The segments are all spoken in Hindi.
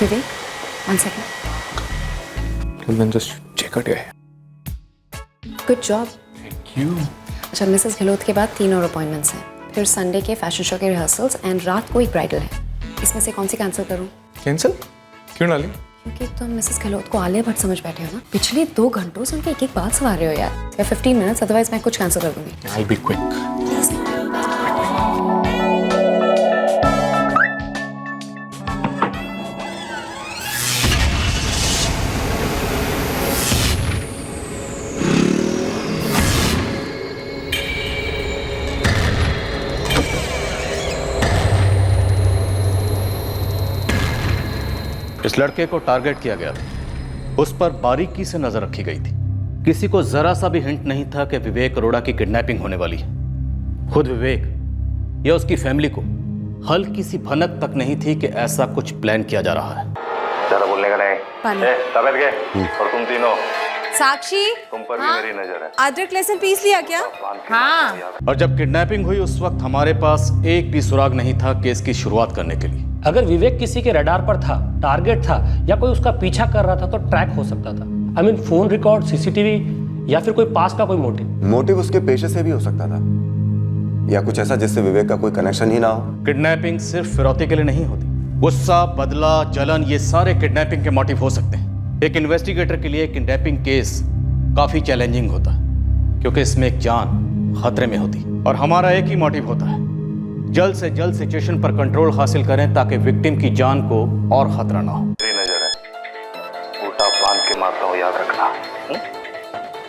Vivek, 1 second. Then just check out your hair. Good job. Thank you. अच्छा, मिसेस गहलोत के बाद 3 और अपॉइंटमेंट्स हैं, फिर संडे के फैशन शो के रिहर्सल्स एंड रात को एक ब्राइडल है। इसमें से कौन सी कैंसिल करूं? Cancel? क्यों डाली? क्योंकि तुम मिसेस गहलोत को आलिया भट्ट समझ बैठे हो ना। पिछले 2 घंटों से उनके एक बात सवार रहे हो यार। 15 मिनट्स, अदरवाइज मैं कुछ कैंसिल कर दूंगी। I'll be quick. इस लड़के को टारगेट किया गया था, उस पर बारीकी से नजर रखी गई थी। किसी को जरा सा भी हिंट नहीं था कि विवेक अरोड़ा की किडनैपिंग होने वाली है। खुद विवेक या उसकी फैमिली को हल्की सी भनक तक नहीं थी कि ऐसा कुछ प्लान किया जा रहा है। ज्यादा बोलने का नहीं। तबियत के और तुम तीनों, साक्षी, तुम पर भी मेरी नजर है। अदरक लहसुन पीस लिया क्या? हाँ। और जब किडनैपिंग हुई उस वक्त हमारे पास एक भी सुराग नहीं था केस की शुरुआत करने के लिए। अगर विवेक किसी के रडार पर था, टारगेट था या कोई उसका पीछा कर रहा था तो ट्रैक हो सकता था। I mean phone record, CCTV या फिर कोई पास का कोई मोटिव उसके पेशे से भी हो सकता था, या कुछ ऐसा जिससे विवेक का कोई कनेक्शन ही ना हो। किडनैपिंग सिर्फ फिरौती के लिए नहीं होती। गुस्सा, बदला, जलन, ये सारे किडनैपिंग के मोटिव हो सकते हैं। एक इन्वेस्टिगेटर के लिए किडनैपिंग केस काफी चैलेंजिंग होता है क्योंकि इसमें एक जान खतरे में होती और हमारा एक ही मोटिव होता है, जल्द से जल्द सिचुएशन पर कंट्रोल हासिल करें ताकि विक्टिम की जान को और खतरा ना हो। मेरी नजर है, उल्टा बांध के मारता हूँ, याद रखना।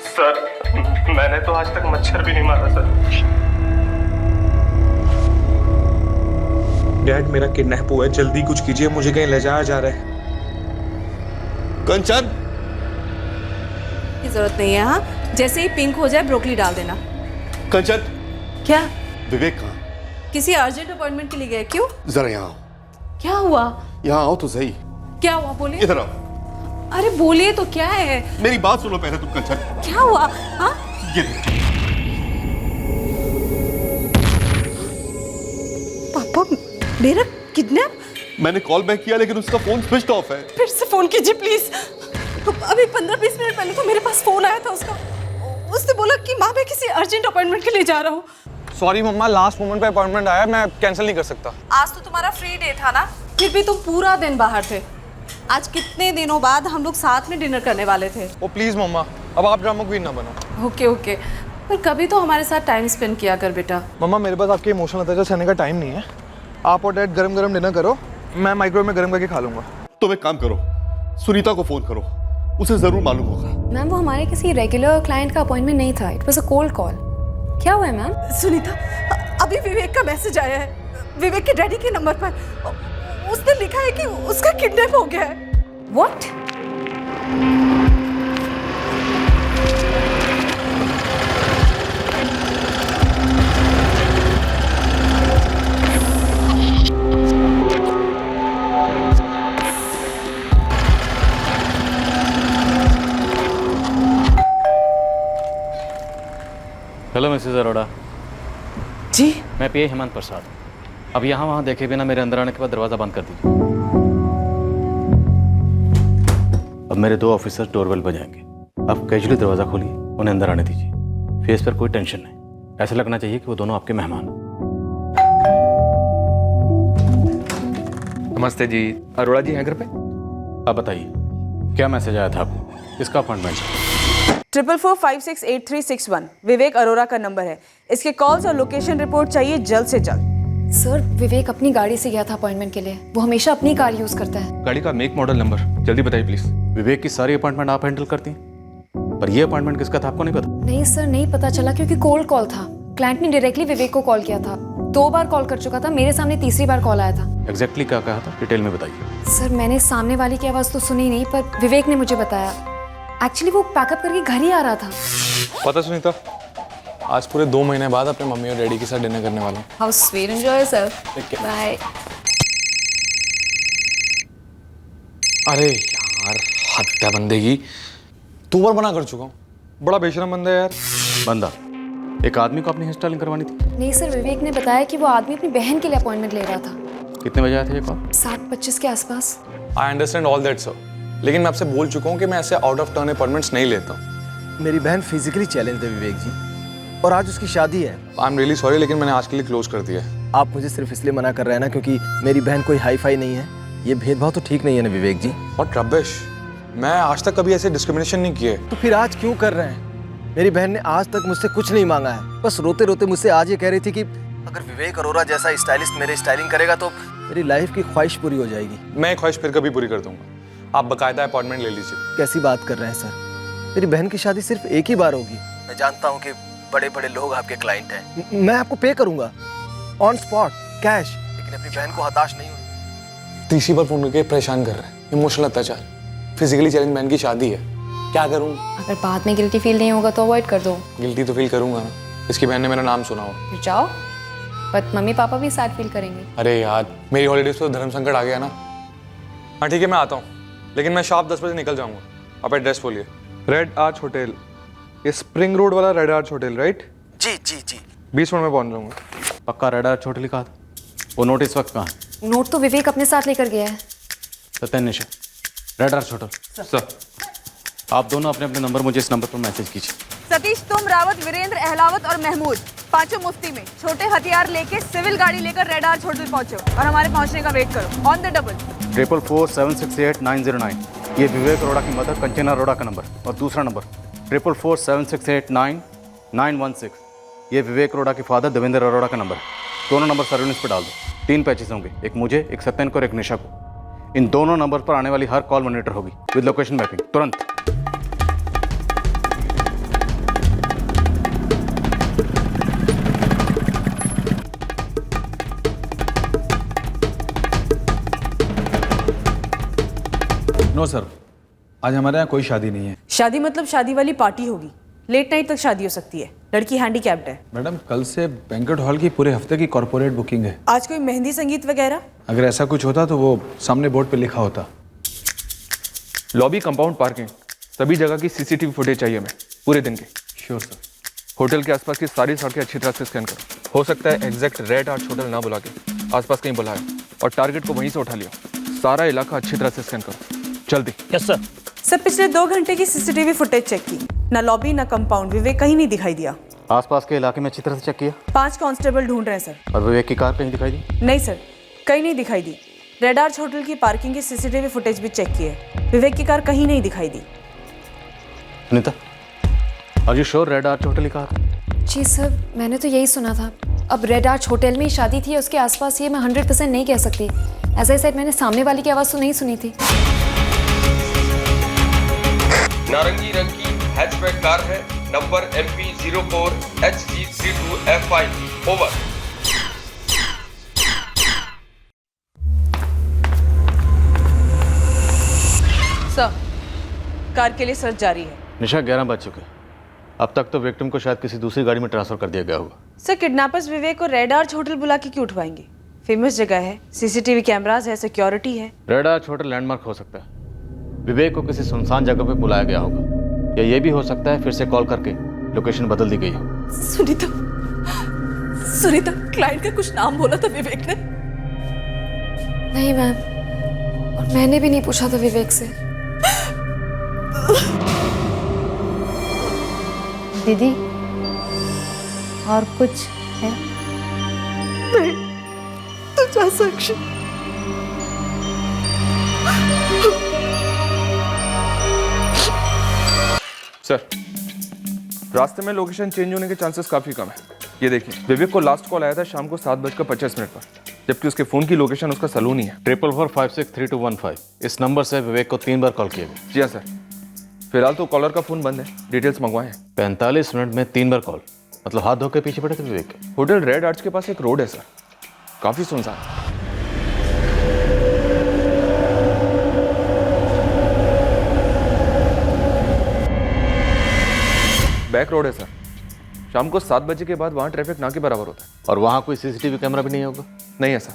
सर, मैंने तो आज तक मच्छर भी नहीं मारा सर। डैड, मेरा किडनैप हुआ है, जल्दी कुछ कीजिए, मुझे कहीं ले जाया जा रहा है। कंचन, की जरूरत नहीं है। हाँ, जैसे ही पिंक हो जाए ब्रोकली डाल देना। कंचन, क्या? विवेक कहाँ? किसी अर्जेंट अपॉइंटमेंट के लिए गए? क्यों? जरा यहाँ आओ। क्या हुआ? यहाँ आओ तो सही। क्या हुआ, बोलिए। इधर आओ। अरे बोलिए तो, क्या है? मेरी बात सुनो पहले तुम। कंचन, क्या हुआ? हाँ? ये पापा, मेरा किडनैप? मैंने कॉल बैक किया लेकिन उसका फोन स्विच ऑफ है। फिर से फोन कीजिए प्लीज। अभी 15-20 मिनट पहले तो मेरे पास फोन आया था उसका। उसने बोला कि माँ, मैं किसी अर्जेंट अपॉइंटमेंट के लिए जा रहा हूँ। सॉरी मम्मा, लास्ट मोमेंट पे अपॉइंटमेंट आया, मैं कैंसिल नहीं कर सकता। आज तो तुम्हारा फ्री डे था ना, फिर भी तुम पूरा दिन बाहर थे। आज कितने दिनों बाद हम लोग साथ में डिनर करने वाले थे। ओ प्लीज मम्मा, अब आप ड्रामा क्वीन ना बनो। ओके ओके, पर कभी तो हमारे साथ टाइम स्पेंड किया कर बेटा। मम्मा, मेरे पास आपके इमोशनल अटैच सहने का टाइम नहीं है। आप और डैड गरम गरम डिनर करो, मैं माइक्रोवेव में गरम करके खा लूंगा। तुम एक काम करो, सुनीता को फोन करो, उसे जरूर मालूम होगा। मैम, वो हमारे किसी रेगुलर क्लाइंट का अपॉइंटमेंट नहीं था, it was a cold call. क्या हुआ है मैम? सुनीता, अभी विवेक का मैसेज आया है, विवेक के डैडी के नंबर पर। उसने लिखा है कि उसका किडनैप हो गया है। व्हाट? Hello Mrs Arora. जी? मैं पीए हेमंत प्रसाद। अब यहाँ वहाँ देखे बिना मेरे अंदर आने के बाद दरवाज़ा बंद कर दीजिए। अब मेरे 2 ऑफिसर डोरबेल बजाएंगे। अब कैजुअली दरवाज़ा खोलिए, उन्हें अंदर आने दीजिए। फेस पर कोई टेंशन नहीं, ऐसा लगना चाहिए कि वो दोनों आपके मेहमान हैं। नमस्ते जी, अरोड़ा जी हैं घर पे? अब बताइए, क्या मैसेज आया था आपको? किसका अपॉइंटमेंट है? 44468361 विवेक अरोड़ा का नंबर है। इसके कॉल्स और लोकेशन रिपोर्ट चाहिए जल्द से जल्द। सर, विवेक अपनी गाड़ी से गया था अपॉइंटमेंट के लिए, वो हमेशा अपनी कार यूज करता है। गाड़ी का मेक मॉडल नंबर जल्दी बताइए प्लीज। विवेक की सारी अपॉइंटमेंट आप हैंडल करती हैं, पर ये अपॉइंटमेंट किसका था आपको नहीं पता? नहीं सर, नहीं पता चला क्योंकि कोल्ड कॉल था। क्लाइंट ने डायरेक्टली विवेक को कॉल किया था, 2 बार कॉल कर चुका था, मेरे सामने तीसरी बार कॉल आया था। एग्जैक्टली क्या कहा था, डिटेल में बताइए। सर, मैंने सामने वाली की आवाज़ तो सुनी नहीं, पर विवेक ने मुझे बताया। एक्चुअली वो पैकअप करके घर ही आ रहा था। पता सुनीता, आज पूरे 2 महीने बाद अपने मम्मी और डैडी के साथ डिनर करने वाला हूँ। How sweet, enjoy yourself. Bye. अरे यार, हद है बंदे की, 2 बार मना कर चुका हूँ। बड़ा बेशरम बंदा है यार। बंदा? एक आदमी को अपनी हेयर स्टाइलिंग करवानी थी। नहीं सर, विवेक ने बताया कि वो आदमी अपनी बहन के लिए अपॉइंटमेंट ले रहा था। कितने बजे आए थे ये कॉल? 7:25 के आसपास। I understand all that sir, लेकिन मैं आपसे बोल चुका हूँ कि मैं ऐसे आउट ऑफ टर्न अपॉइंटमेंट्स नहीं लेता हूँ। मेरी बहन फिजिकली चैलेंज है विवेक जी, और आज उसकी शादी है। आई एम रियली सॉरी, लेकिन मैंने आज के लिए क्लोज कर दिया है। आप मुझे सिर्फ इसलिए मना कर रहे हैं ना क्योंकि मेरी बहन कोई हाई फाई नहीं है। ये भेदभाव तो ठीक नहीं है ना विवेक जी। और रबिश, मैं आज तक कभी ऐसे डिस्क्रिमिनेशन नहीं किए। तो फिर आज क्यों कर रहे हैं? मेरी बहन ने आज तक मुझसे कुछ नहीं मांगा है, बस रोते रोते मुझसे आज ये कह रही थी कि अगर विवेक अरोरा जैसा स्टाइलिस्ट मेरे स्टाइलिंग करेगा तो मेरी लाइफ की ख्वाहिश पूरी हो जाएगी। मैं ख्वाहिश फिर कभी पूरी कर दूंगा। आप बकायदा अपॉइंटमेंट ले लीजिए। कैसी बात कर रहे हैं सर? मेरी बहन की शादी सिर्फ एक ही बार होगी। मैं जानता हूँ कि बड़े बड़े लोग आपके क्लाइंट हैं, मैं आपको पे करूंगा ऑन स्पॉट कैश, लेकिन अपनी बहन को हताश नहीं होना। तीसरी बार फोन करके परेशान कर रहे हैं। इमोशनल अत्याचार, फिजिकली चैलेंज बहन की शादी है, क्या करूँ? अगर बाद में गिल्टी फील नहीं होगा तो अवॉइड कर दो। गिल्टी तो फील करूंगा ना, इसकी बहन ने मेरा नाम सुना हो। फिर जाओ, बट मम्मी पापा भी साथ फील करेंगे। अरे यार, मेरी हॉलीडेज पे तो धर्म संकट आ गया ना। हाँ ठीक है, मैं आता हूँ, लेकिन मैं शार्प 10 बजे निकल जाऊंगा। आप एड्रेस बोलिए। रेड आर्च होटल, ये स्प्रिंग रोड वाला रेड आर्च होटल, राइट? जी जी जी। 20 मिनट में पहुंच जाऊंगा। पक्का रेड आर्च होटल लिखा था? वो नोट इस वक्त कहाँ है? नोट तो विवेक अपने साथ लेकर गया है। सत्यन निशा, रेड आर्च होटल। सर, आप दोनों अपने अपने नंबर मुझे इस नंबर पर मैसेज कीजिए। सतीश, तुम, रावत, वीरेंद्र, अहलावत और महमूद पांचों मुफ्ती में छोटे हथियार लेके सिविल गाड़ी लेकर रेड आर्च होटल पहुंचो और हमारे पहुंचने का वेट करो। On the double. 444-768-909। ये विवेक अरोड़ा की मदर कंचना अरोड़ा का नंबर। और दूसरा नंबर 444-768-9916। ये विवेक अरोड़ा के फादर देवेंद्र अरोड़ा का नंबर है। दोनों नंबर सर्विलेंस पर डाल दो। 3 पैचेस होंगे, एक मुझे, एक सत्यन को और एक निशा को। इन दोनों नंबर पर आने वाली हर कॉल मॉनिटर होगी विद लोकेशन मैपिंग, तुरंत। नो सर, आज हमारे यहाँ कोई शादी नहीं है। शादी मतलब शादी वाली पार्टी होगी। लेट नाइट तक शादी हो सकती है। लड़की हैंडीकैप्ड है। मैडम, कल से बैंक्वेट हॉल की पूरे हफ्ते की कॉर्पोरेट बुकिंग है। आज कोई मेहंदी संगीत वगैरह? अगर ऐसा कुछ होता तो वो सामने बोर्ड पे लिखा होता। लॉबी, कंपाउंड, पार्किंग, सभी जगह की सीसीटीवी फुटेज चाहिए हमें पूरे दिन की। Sure sir. होटल के आसपास की सारी सड़कें अच्छी तरह से स्कैन करो। हो सकता है एग्जैक्ट रेड आर्च होटल ना बुला के आसपास कहीं बुलाए, और टारगेट को वहीं से उठा लिया। सारा इलाका अच्छी तरह से स्कैन करो, जल्दी। Yes sir. सर, पिछले 2 घंटे की सीसीटीवी फुटेज चेक की, ना लॉबी ना कंपाउंड, विवेक कहीं नहीं दिखाई दिया। आसपास के इलाके में अच्छी तरह से चेक किया? 5 कांस्टेबल ढूंढ रहे हैं सर। और विवेक की कार कहीं दिखाई दी? नहीं सर, कहीं नहीं दिखाई दी। रेड आर्च होटल की पार्किंग की सीसीटीवी फुटेज भी चेक की है, विवेक की कार कहीं नहीं दिखाई दी। Sunita, are you sure red arch hotel ही कहा था? जी सर, मैंने तो यही सुना था। अब रेड आर्च होटल में ही शादी थी, उसके आसपास ये मैं 100% नहीं कह सकती। एज आई सेड, मैंने सामने वाली की आवाज़ तो नहीं सुनी थी। नारंगी रंग की हैचबैक कार है, number MP04HG32FI। Over. Sir, car के लिए सर्च जारी है। निशा, 11 बज चुके। अब तक तो विक्टिम को शायद किसी दूसरी गाड़ी में ट्रांसफर कर दिया गया होगा। सर, किडनैपर्स विवेक को रेड आर्च होटल बुला के क्यों उठवाएंगे? फेमस जगह है, सीसीटीवी कैमरास है, सिक्योरिटी है। रेड आर्च होटल लैंडमार्क हो सकता है। विवेक को किसी सुनसान जगह पे बुलाया गया होगा, या ये भी हो सकता है फिर से कॉल करके लोकेशन बदल दी गई हो। सुनीता, क्लाइंट का कुछ नाम बोला था विवेक ने? नहीं मैम, और मैंने भी नहीं पूछा था विवेक से। दीदी, और कुछ है? नहीं, तो जा साक्षी। सर, रास्ते में लोकेशन चेंज होने के चांसेस काफी कम है। ये देखिए, विवेक को लास्ट कॉल आया था शाम को 7:25 पर, जबकि उसके फोन की लोकेशन उसका सलून ही है। 444563215। इस नंबर से विवेक को 3 बार कॉल किया गया। जी हाँ सर। फिलहाल तो कॉलर का फोन बंद है, डिटेल्स मंगवाए हैं। 45 मिनट में 3 बार कॉल, मतलब हाथ धो के पीछे पड़े थे विवेक। होटल रेड आर्च के पास एक रोड है सर, काफी सुनसान। बैक रोड है सर। शाम को 7 बजे के बाद वहाँ ट्रैफिक ना के बराबर होता है। और वहाँ कोई सीसीटीवी कैमरा भी नहीं होगा? नहीं है सर।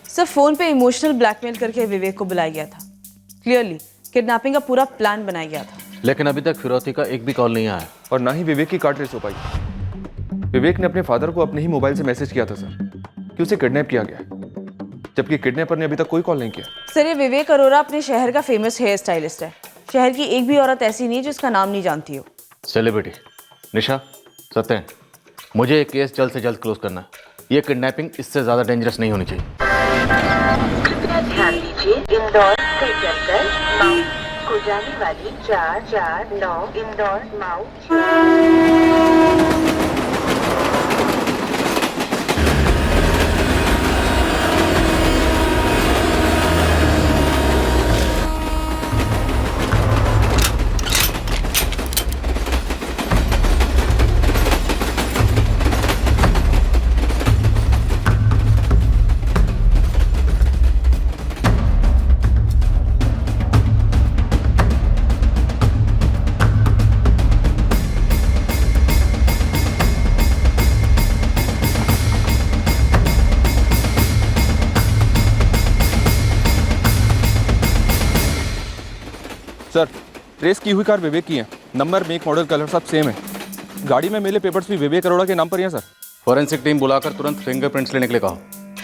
सर, फोन पे इमोशनल ब्लैकमेल करके विवेक को बुलाया गया था। क्लियरली किडनैपिंग का पूरा प्लान बनाया गया था। लेकिन अभी तक फिरौती का एक भी कॉल नहीं आया, और ना ही विवेक की कार ट्रेस हो पाई। विवेक ने अपने फादर को अपने ही मोबाइल से मैसेज किया था सर कि उसे किडनैप किया गया। जबकि किडनैपर ने अभी तक कोई कॉल नहीं किया। सर, ये विवेक अरोरा अपने शहर का फेमस हेयर स्टाइलिस्ट है। शहर की एक भी औरत ऐसी नहीं जिसका नाम नहीं जानती हो। सेलिब्रिटी निशा, सत्यन, मुझे ये केस जल्द से जल्द क्लोज करना है। ये किडनैपिंग इससे ज़्यादा डेंजरस नहीं होनी चाहिए। कृपया ध्यान दीजिए, इंदौर से चलकर माऊ को जाने वाली 449 इंदौर माऊ। सर, ट्रेस की हुई कार विवेक की है। नंबर, मेक, मॉडल, कलर सब सेम है। गाड़ी में मिले पेपर्स भी विवेक अरोड़ा के नाम पर ही हैं सर। फॉरेंसिक टीम बुलाकर तुरंत फिंगरप्रिंट्स लेने के लिए कहा।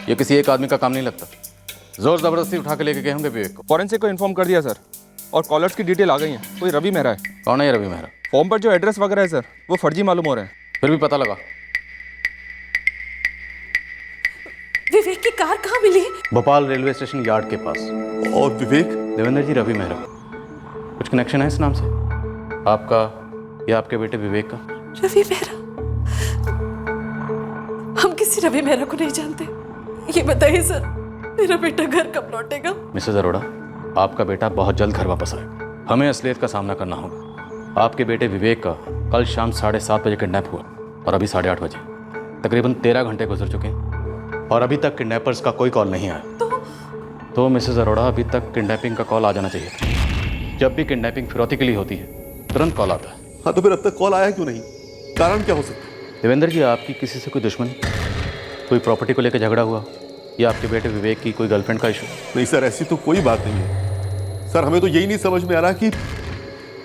यह किसी एक आदमी का काम नहीं लगता। जोर जबरदस्ती उठा के लेके गए होंगे विवेक को। फॉरेंसिक को इन्फॉर्म कर दिया सर, और कॉलर्स की डिटेल आ गई है। कोई रवि मेहरा है। कौन है ये रवि मेहरा? फॉर्म पर जो एड्रेस वगैरह है सर, वो फर्जी मालूम हो रहे हैं। फिर भी पता लगा। विवेक की कार कहाँ मिली? भोपाल रेलवे स्टेशन यार्ड के पास। और विवेक? देवेंद्र जी, रवि मेहरा। कुछ कनेक्शन है इस नाम से आपका या आपके बेटे विवेक का? रवि मेहरा? हम किसी रवि मेहरा को नहीं जानते। ये बताइए सर, मेरा बेटा घर कब लौटेगा? मिसेज अरोड़ा, आपका बेटा बहुत जल्द घर वापस आएगा। हमें असलियत का सामना करना होगा। आपके बेटे विवेक का कल शाम 7:30 बजे किडनैप हुआ और अभी 8:30 बजे। तकरीबन 13 घंटे गुजर चुके हैं और अभी तक किडनैपर्स का कोई कॉल नहीं आया। तो मिसेज अरोड़ा, अभी तक किडनैपिंग का कॉल आ जाना चाहिए था। जब भी किडनैपिंग फिरौती के लिए होती है तुरंत कॉल आता है। हाँ, तो फिर अब तक कॉल आया क्यों नहीं? कारण क्या हो सकता है? देवेंद्र जी, आपकी किसी से कोई दुश्मनी, कोई प्रॉपर्टी को लेकर झगड़ा हुआ या आपके बेटे विवेक की कोई गर्लफ्रेंड का इशू? नहीं सर, ऐसी तो कोई बात नहीं है सर। हमें तो यही नहीं समझ में आ रहा कि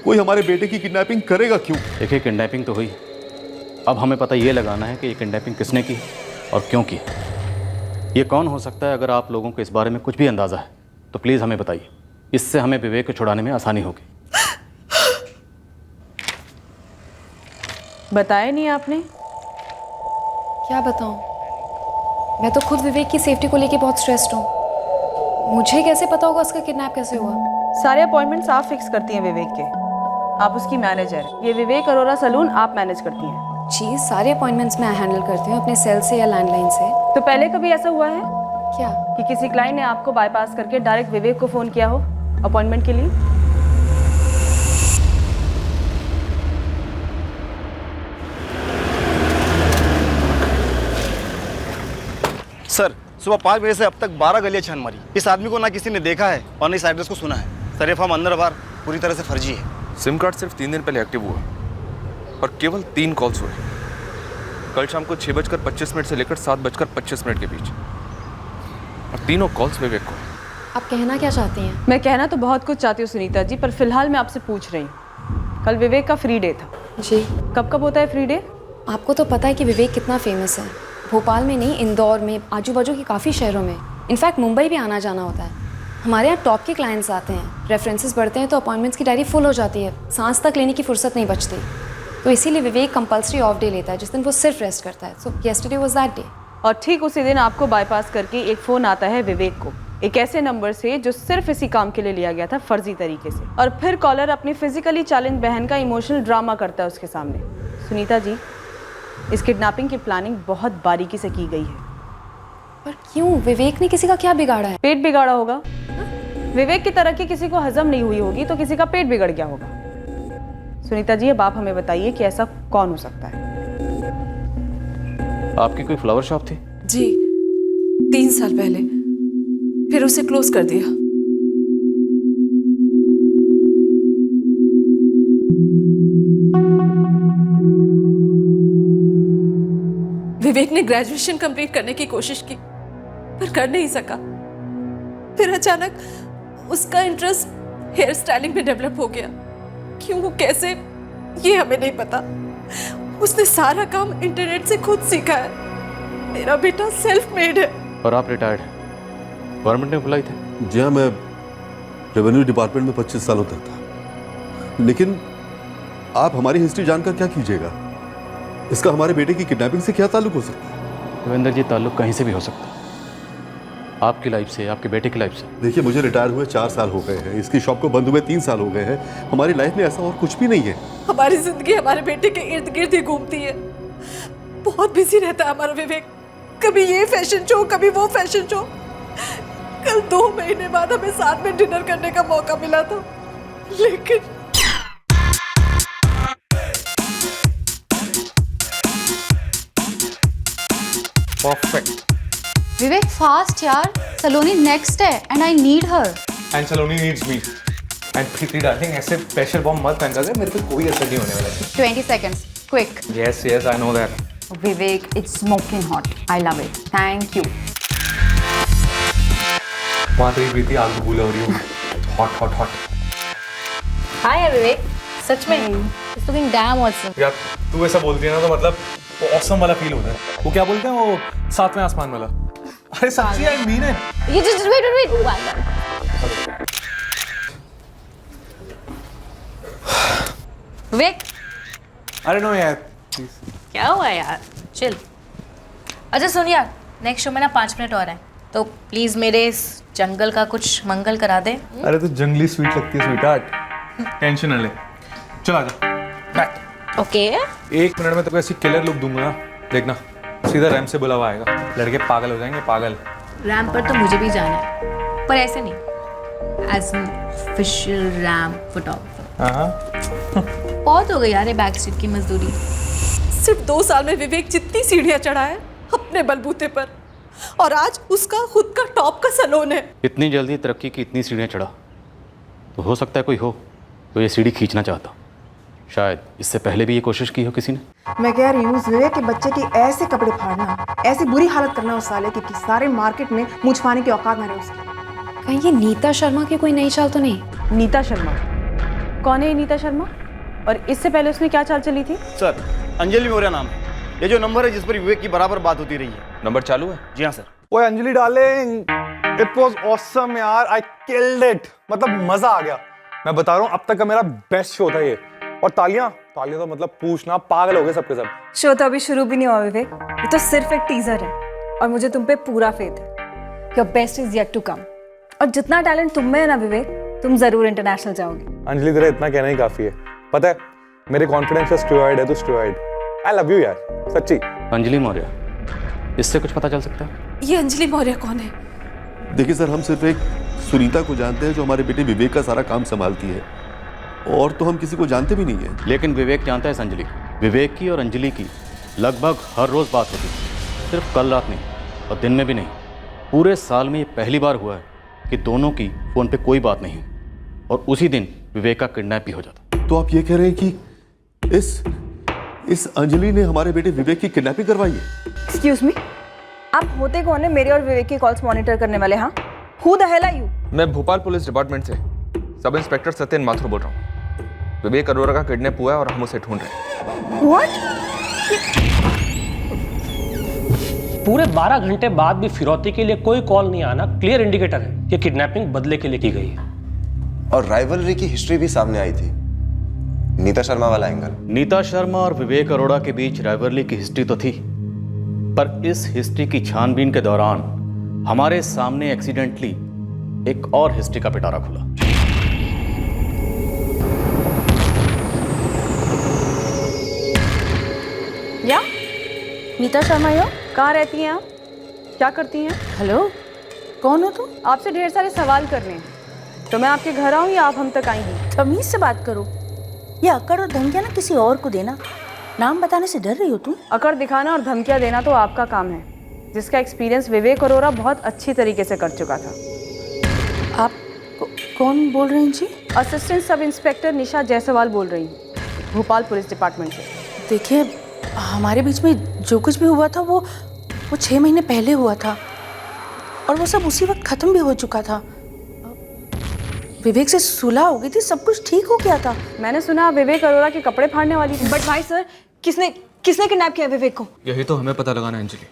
कोई हमारे बेटे की किडनैपिंग करेगा क्यों। देखिए, किडनैपिंग तो हुई, अब हमें पता ये लगाना है कि ये किडनैपिंग किसने की और क्यों की। ये कौन हो सकता है? अगर आप लोगों को इस बारे में कुछ भी अंदाज़ा है तो प्लीज़ हमें बताइए। इससे हमें विवेक को छुड़ाने में आसानी होगी। बताया नहीं आपने? क्या बताऊं? मैं तो खुद विवेक की सेफ्टी को लेके बहुत स्ट्रेस्ड हूँ। मुझे कैसे पता होगा उसका किडनैप कैसे हुआ? सारे अपॉइंटमेंट्स आप फिक्स करती हैं विवेक के। आप उसकी मैनेजर। ये विवेक अरोरा सलून आप मैनेज करती हैं। जी, सारे अपॉइंटमेंट्स मैं हैंडल करती हूँ अपने सेल से या लैंडलाइन से। तो पहले कभी ऐसा हुआ है क्या कि किसी क्लाइंट ने आपको बाईपास करके डायरेक्ट विवेक को फ़ोन किया हो अपॉइंटमेंट के लिए? सर, सुबह 5 बजे से अब तक 12 गलियां छान मारी। इस आदमी को ना किसी ने देखा है और ना इस एड्रेस को सुना है। सर, ये फॉर्म अंदर बाहर पूरी तरह से फर्जी है। सिम कार्ड सिर्फ 3 दिन पहले एक्टिव हुआ और केवल 3 कॉल्स हुए। कल शाम को 6:25 से लेकर 7:25 के बीच, और तीनों कॉल्स विवेक को। आप कहना क्या चाहती हैं? मैं कहना तो बहुत कुछ चाहती हूँ सुनीता जी, पर फिलहाल मैं आपसे पूछ रही हूँ। कल विवेक का फ्री डे था। जी। कब कब होता है फ्री डे? आपको तो पता है कि विवेक कितना फेमस है। भोपाल में नहीं, इंदौर में, आजू बाजू के काफ़ी शहरों में, इनफैक्ट मुंबई भी आना जाना होता है। हमारे यहाँ टॉप के क्लाइंट्स आते हैं, रेफरेंसेस बढ़ते हैं तो अपॉइंटमेंट्स की डायरी फुल हो जाती है, सांस तक लेने की फुर्सत नहीं बचती। तो इसीलिए विवेक कंपल्सरी ऑफ डे लेता है जिस दिन वो सिर्फ रेस्ट करता है। सो येस्टरडे वाज दैट डे। और ठीक उसी दिन आपको बाईपास करके एक फ़ोन आता है विवेक को, एक ऐसे नंबर से जो सिर्फ इसी काम के लिए लिया गया था फर्जी तरीके से। और फिर कॉलर अपनी फिजिकली चैलेंज बहन का इमोशनल ड्रामा करता है उसके सामने। सुनीता जी, इस किडनैपिंग की प्लानिंग बहुत बारीकी से की गई है। पर क्यों? विवेक ने किसी का क्या बिगाड़ा है? पेट बिगाड़ा होगा। विवेक की तरक्की किसी को हजम नहीं हुई होगी तो किसी का पेट बिगड़ गया होगा। सुनीता जी, अब आप हमें बताइए कि ऐसा कौन हो सकता है? आपकी कोई फ्लावर शॉप थी? जी, 3 साल पहले, फिर उसे क्लोज कर दिया। विवेक ने ग्रेजुएशन कंप्लीट करने की कोशिश की पर कर नहीं सका। फिर अचानक उसका इंटरेस्ट हेयर स्टाइलिंग में डेवलप हो गया। क्यों, कैसे, ये हमें नहीं पता। उसने सारा काम इंटरनेट से खुद सीखा है। मेरा बेटा सेल्फ मेड है। और आप रिटायर्ड हैं। गवर्नमेंट ने बुलाई थी? जी हाँ, मैं रेवेन्यू डिपार्टमेंट में 25 सालों तक था। लेकिन आप हमारी हिस्ट्री जानकर क्या कीजिएगा? इसका हमारे बेटे की किडनैपिंग से क्या ताल्लुक हो सकता है? रविंदर जी, ताल्लुक कहीं से भी हो सकता है, आपकी लाइफ से, आपके बेटे की लाइफ से। देखिए, मुझे रिटायर हुए 4 साल हो गए हैं, इसकी शॉप को बंद हुए 3 साल हो गए हैं। हमारी लाइफ में ऐसा और कुछ भी नहीं है। हमारी जिंदगी हमारे बेटे के इर्द गिर्द ही घूमती है। बहुत बिजी रहता है हमारा विवेक, कभी ये फैशन शो, कभी वो फैशन शो। कल 2 महीने बाद हमें साथ में डिनर करने का मौका मिला था, लेकिन परफेक्ट। विवेक फास्ट यार, सलोनी नेक्स्ट है and I need her. And Saloni needs me. And Preeti darling, ऐसे प्रेशर बॉम्ब मत फेंका कर, मेरे पे कोई असर नहीं होने वाला है। 20 seconds, quick. Yes yes, I know that. Vivek, it's smoking hot. I love it. Thank you. वहाँ तेरी प्रीति आग बबूला हो रही हो। Hot hot hot. Hi Vivek. सच में It's looking damn awesome. यार तू ऐसा बोलती है ना, तो मतलब वो ऑसम वाला फील होता है। वो क्या बोलते हैं, वो सातवें आसमान वाला। अरे सच्ची, I mean it. You just wait. विवेक, अरे नो यार, क्या हुआ यार, चिल। अच्छा सुन यार, नेक्स्ट शो में ना 5 मिनट और हैं, तो प्लीज मेरे इस जंगल का कुछ मंगल करा दे। अरे तू जंगली स्वीट लगती है स्वीटहार्ट, टेंशन न ले। चल आजा बैठ। ओके। 1 मिनट में तेको ऐसी किलर लुक दूंगा ना, देखना सीधा रैम से बुलावा आएगा। लड़के पागल हो जाएंगे, पागल। रैम पर तो मुझे भी जाना है, पर ऐसे नहीं, as an official ram photographer. हाँ। बहुत हो गई यार ये बैक सीट की मजदूरी। सिर्फ 2 साल में विवेक जितनी सीढ़ियां चढ़ा है अपने बलबूते पर, और आज उसका खुद का टॉप का सैलून है। इतनी जल्दी तरक्की की इतनी सीढ़ियाँ चढ़ा, तो हो सकता है कोई हो तो ये सीढ़ी खींचना चाहता। शायद इससे पहले भी ये कोशिश की हो किसी ने। मैं कह रही हूँ विवेक के बच्चे के ऐसे कपड़े फाड़ना, ऐसी बुरी हालत करना उस साले की कि सारे मार्केट में मुँह छुपाने की औकात ना रहे उसकी। कहीं ये नीता शर्मा की कोई नई चाल तो नहीं? नीता शर्मा? कौन है ये नीता शर्मा, और इससे पहले उसने क्या चाल चली थी? सर, अंजलि मौर्य नाम है। ये जो नंबर है जिस पर विवेक की बराबर बात होती रही है। नंबर चालू है? जी हाँ सर। ओए Anjali darling, it was awesome यार, आई किल्ड इट। मतलब मजा आ गया। मैं बता रहा हूँ, अब तक का मेरा बेस्ट शो था ये। और तालियां तो मतलब पूछना, पागल हो गए सबके सब। शो तो अभी शुरू भी नहीं हुआ विवेक, ये तो सिर्फ एक टीजर है और मुझे तुम पे पूरा फेथ है। Your best is yet to come. और जितना टैलेंट तुम में है ना विवेक, तुम जरूर इंटरनेशनल जाओगे। अंजलि, तेरा इतना कहना ही काफी है। पता है, मेरे कॉन्फिडेंस का स्टेरॉइड है, तू स्टेरॉइड। आई लव यू यार, सच्ची। अंजलि मौर्य, इससे कुछ पता चल सकता है? ये अंजलि मौर्य कौन है? देखिए सर, हम सिर्फ एक सुनीता को जानते हैं जो हमारे बेटे विवेक का सारा काम संभालती है, और तो हम किसी को जानते भी नहीं है। लेकिन विवेक जानता है इस अंजलि को। विवेक की और अंजलि की लगभग हर रोज बात होती है, सिर्फ कल रात नहीं और दिन में भी नहीं। पूरे साल में ये पहली बार हुआ है कि दोनों की फोन पे कोई बात नहीं, और उसी दिन विवेक का किडनैप भी हो जाता। तो आप ये कह रहे हैं कि इस अंजलि ने हमारे बेटे विवेक की किडनैपिंग करवाई है? एक्सक्यूज मी, आप होते कौन है मेरे और विवेक की कॉल्स मॉनिटर करने वाले? हाँ, who the hell are you? मैं भोपाल पुलिस डिपार्टमेंट से सब इंस्पेक्टर सत्यन माथुर बोल रहा हूँ। विवेक अरोरा का किडनैप हुआ है और हम उसे ढूंढ रहे हैं। What? पूरे 12 घंटे बाद भी फिरौती के लिए कोई कॉल नहीं आना क्लियर इंडिकेटर है कि किडनैपिंग बदले के लिए की गई है। और राइवलरी की हिस्ट्री भी सामने आई थी, नीता शर्मा वाला एंगल। नीता शर्मा और विवेक अरोड़ा के बीच राइवलरी की हिस्ट्री तो थी, पर इस हिस्ट्री की छानबीन के दौरान हमारे सामने एक्सीडेंटली एक और हिस्ट्री का पिटारा खुला। या नीता शर्मा यो, कहाँ रहती हैं आप, क्या करती हैं? हेलो, कौन हो तुम? आपसे ढेर सारे सवाल करने हैं, तो मैं आपके घर आऊँ या आप हम तक आएंगी? तमीज से बात करो, ये अकड़ और धमकियाँ ना किसी और को देना। नाम बताने से डर रही हो तुम? अकड़ दिखाना और धमकियाँ देना तो आपका काम है, जिसका एक्सपीरियंस विवेक अरोरा बहुत अच्छी तरीके से कर चुका था। आप कौन बोल रहे हैं जी? असिस्टेंट सब इंस्पेक्टर निशा जायसवाल बोल रही हूँ, भोपाल पुलिस डिपार्टमेंट से। देखिए, हमारे बीच में जो कुछ भी हुआ था वो 6 महीने पहले हुआ था, और वो सब उसी वक्त खत्म भी हो चुका था। विवेक से सुलह हो गई थी, सब कुछ ठीक हो गया था। मैंने सुना विवेक अरोरा के कपड़े फाड़ने वाली थी। बट भाई सर, किसने किडनैप किया विवेक को? यही तो हमें पता लगाना है अंजलि,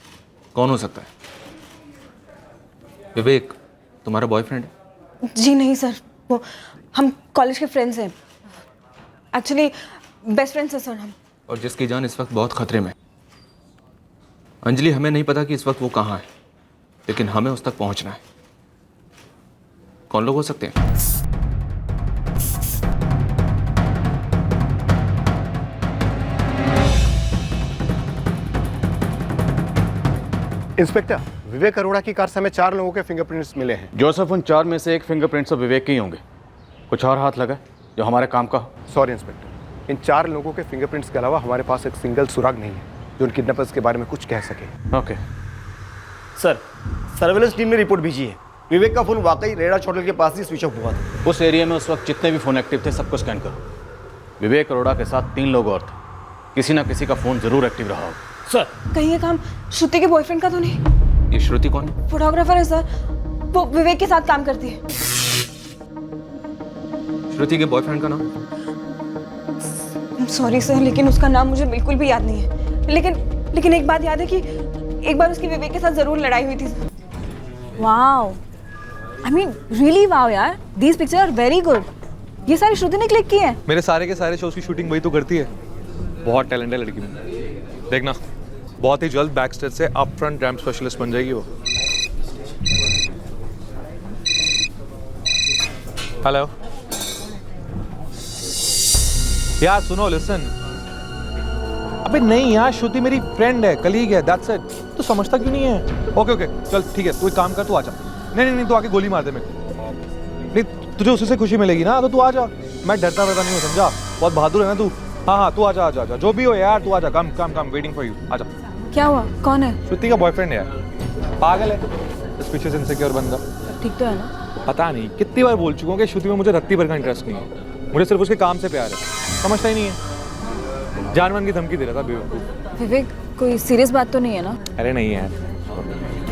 कौन हो सकता है। विवेक तुम्हारा बॉयफ्रेंड है? जी नहीं सर, वो हम कॉलेज के फ्रेंड्स हैं, एक्चुअली बेस्ट फ्रेंड्स हैं सर हम। और जिसकी जान इस वक्त बहुत खतरे में है। अंजलि, हमें नहीं पता कि इस वक्त वो कहाँ है, लेकिन हमें उस तक पहुंचना है। कौन लोग हो सकते हैं? इंस्पेक्टर, विवेक अरोड़ा की कार से हमें 4 लोगों के फिंगरप्रिंट्स मिले हैं। जोसेफ, उन 4 में से एक फिंगरप्रिंट्स तो विवेक के ही होंगे। कुछ और हाथ लगा जो हमारे काम का हो? सॉरी इंस्पेक्टर, इन 4 लोगों के फिंगरप्रिंट्स के अलावा हमारे पास एक सिंगल सुराग नहीं है जो उन किडनैपर्स के बारे में कुछ कह सके। ओके सर, सर्वेलेंस टीम ने रिपोर्ट भेजी है, विवेक का फोन वाकई रेड आर्च होटल के पास ही स्विच ऑफ हुआ था। उस एरिया में उस वक्त जितने भी फ़ोन एक्टिव थे सबको स्कैन करो। विवेक अरोड़ा के साथ 3 लोग और थे, किसी ना किसी का फ़ोन ज़रूर एक्टिव रहा हो। सर, कहीं ये काम श्रुति के बॉयफ्रेंड का तो नहीं? ये श्रुति कौन है? फोटोग्राफर है सर, वो विवेक के साथ काम करती है। श्रुति के बॉयफ्रेंड का नाम? सॉरी सर, लेकिन उसका नाम मुझे बिल्कुल भी याद नहीं है। लेकिन एक बात याद है कि एक बार उसकी विवेक के साथ जरूर लड़ाई हुई थी सर। Wow, I mean really wow यार, these picture are very good. ये सारी श्रुति ने क्लिक की है। मेरे सारे के सारे शोज की शूटिंग वही तो करती है। बहुत टैलेंट है लड़की में, देखना बहुत ही जल्द बैक स्टेज से अप फ्रंट रैम्प स्पेशलिस्ट बन जाएगी वो। हेलो यार, सुनो, लिसन। अबे नहीं यार, श्रुति मेरी फ्रेंड है, कलीग है, दैट्स इट। तू समझता क्यों नहीं है? ओके ओके चल ठीक है, तू एक काम कर, तू आ जा। नहीं तू आके गोली मार दे मेरे को। नहीं, तुझे उसी से खुशी मिलेगी ना, तो तू आ जा। मैं डरता वरता नहीं हूँ, समझा? बहुत बहादुर है ना तू। हाँ तू आ जा, जो भी हो यार, तू आ जा। कम वेटिंग फॉर यू, आ जा। क्या हुआ? कौन है? श्रुति का बॉयफ्रेंड है यार, पागल है, सस्पिशियस इनसिक्योर बंदा। ठीक तो है ना? पता नहीं कितनी बार बोल चुका हूँ कि श्रुति में मुझे रत्ती भर का इंटरेस्ट नहीं है, मुझे सिर्फ उसके काम से प्यार है। समझता ही नहीं है, जानवन की धमकी दे रहा था बेवकूफ। विवेक, कोई सीरियस बात तो नहीं है ना? अरे नहीं यार,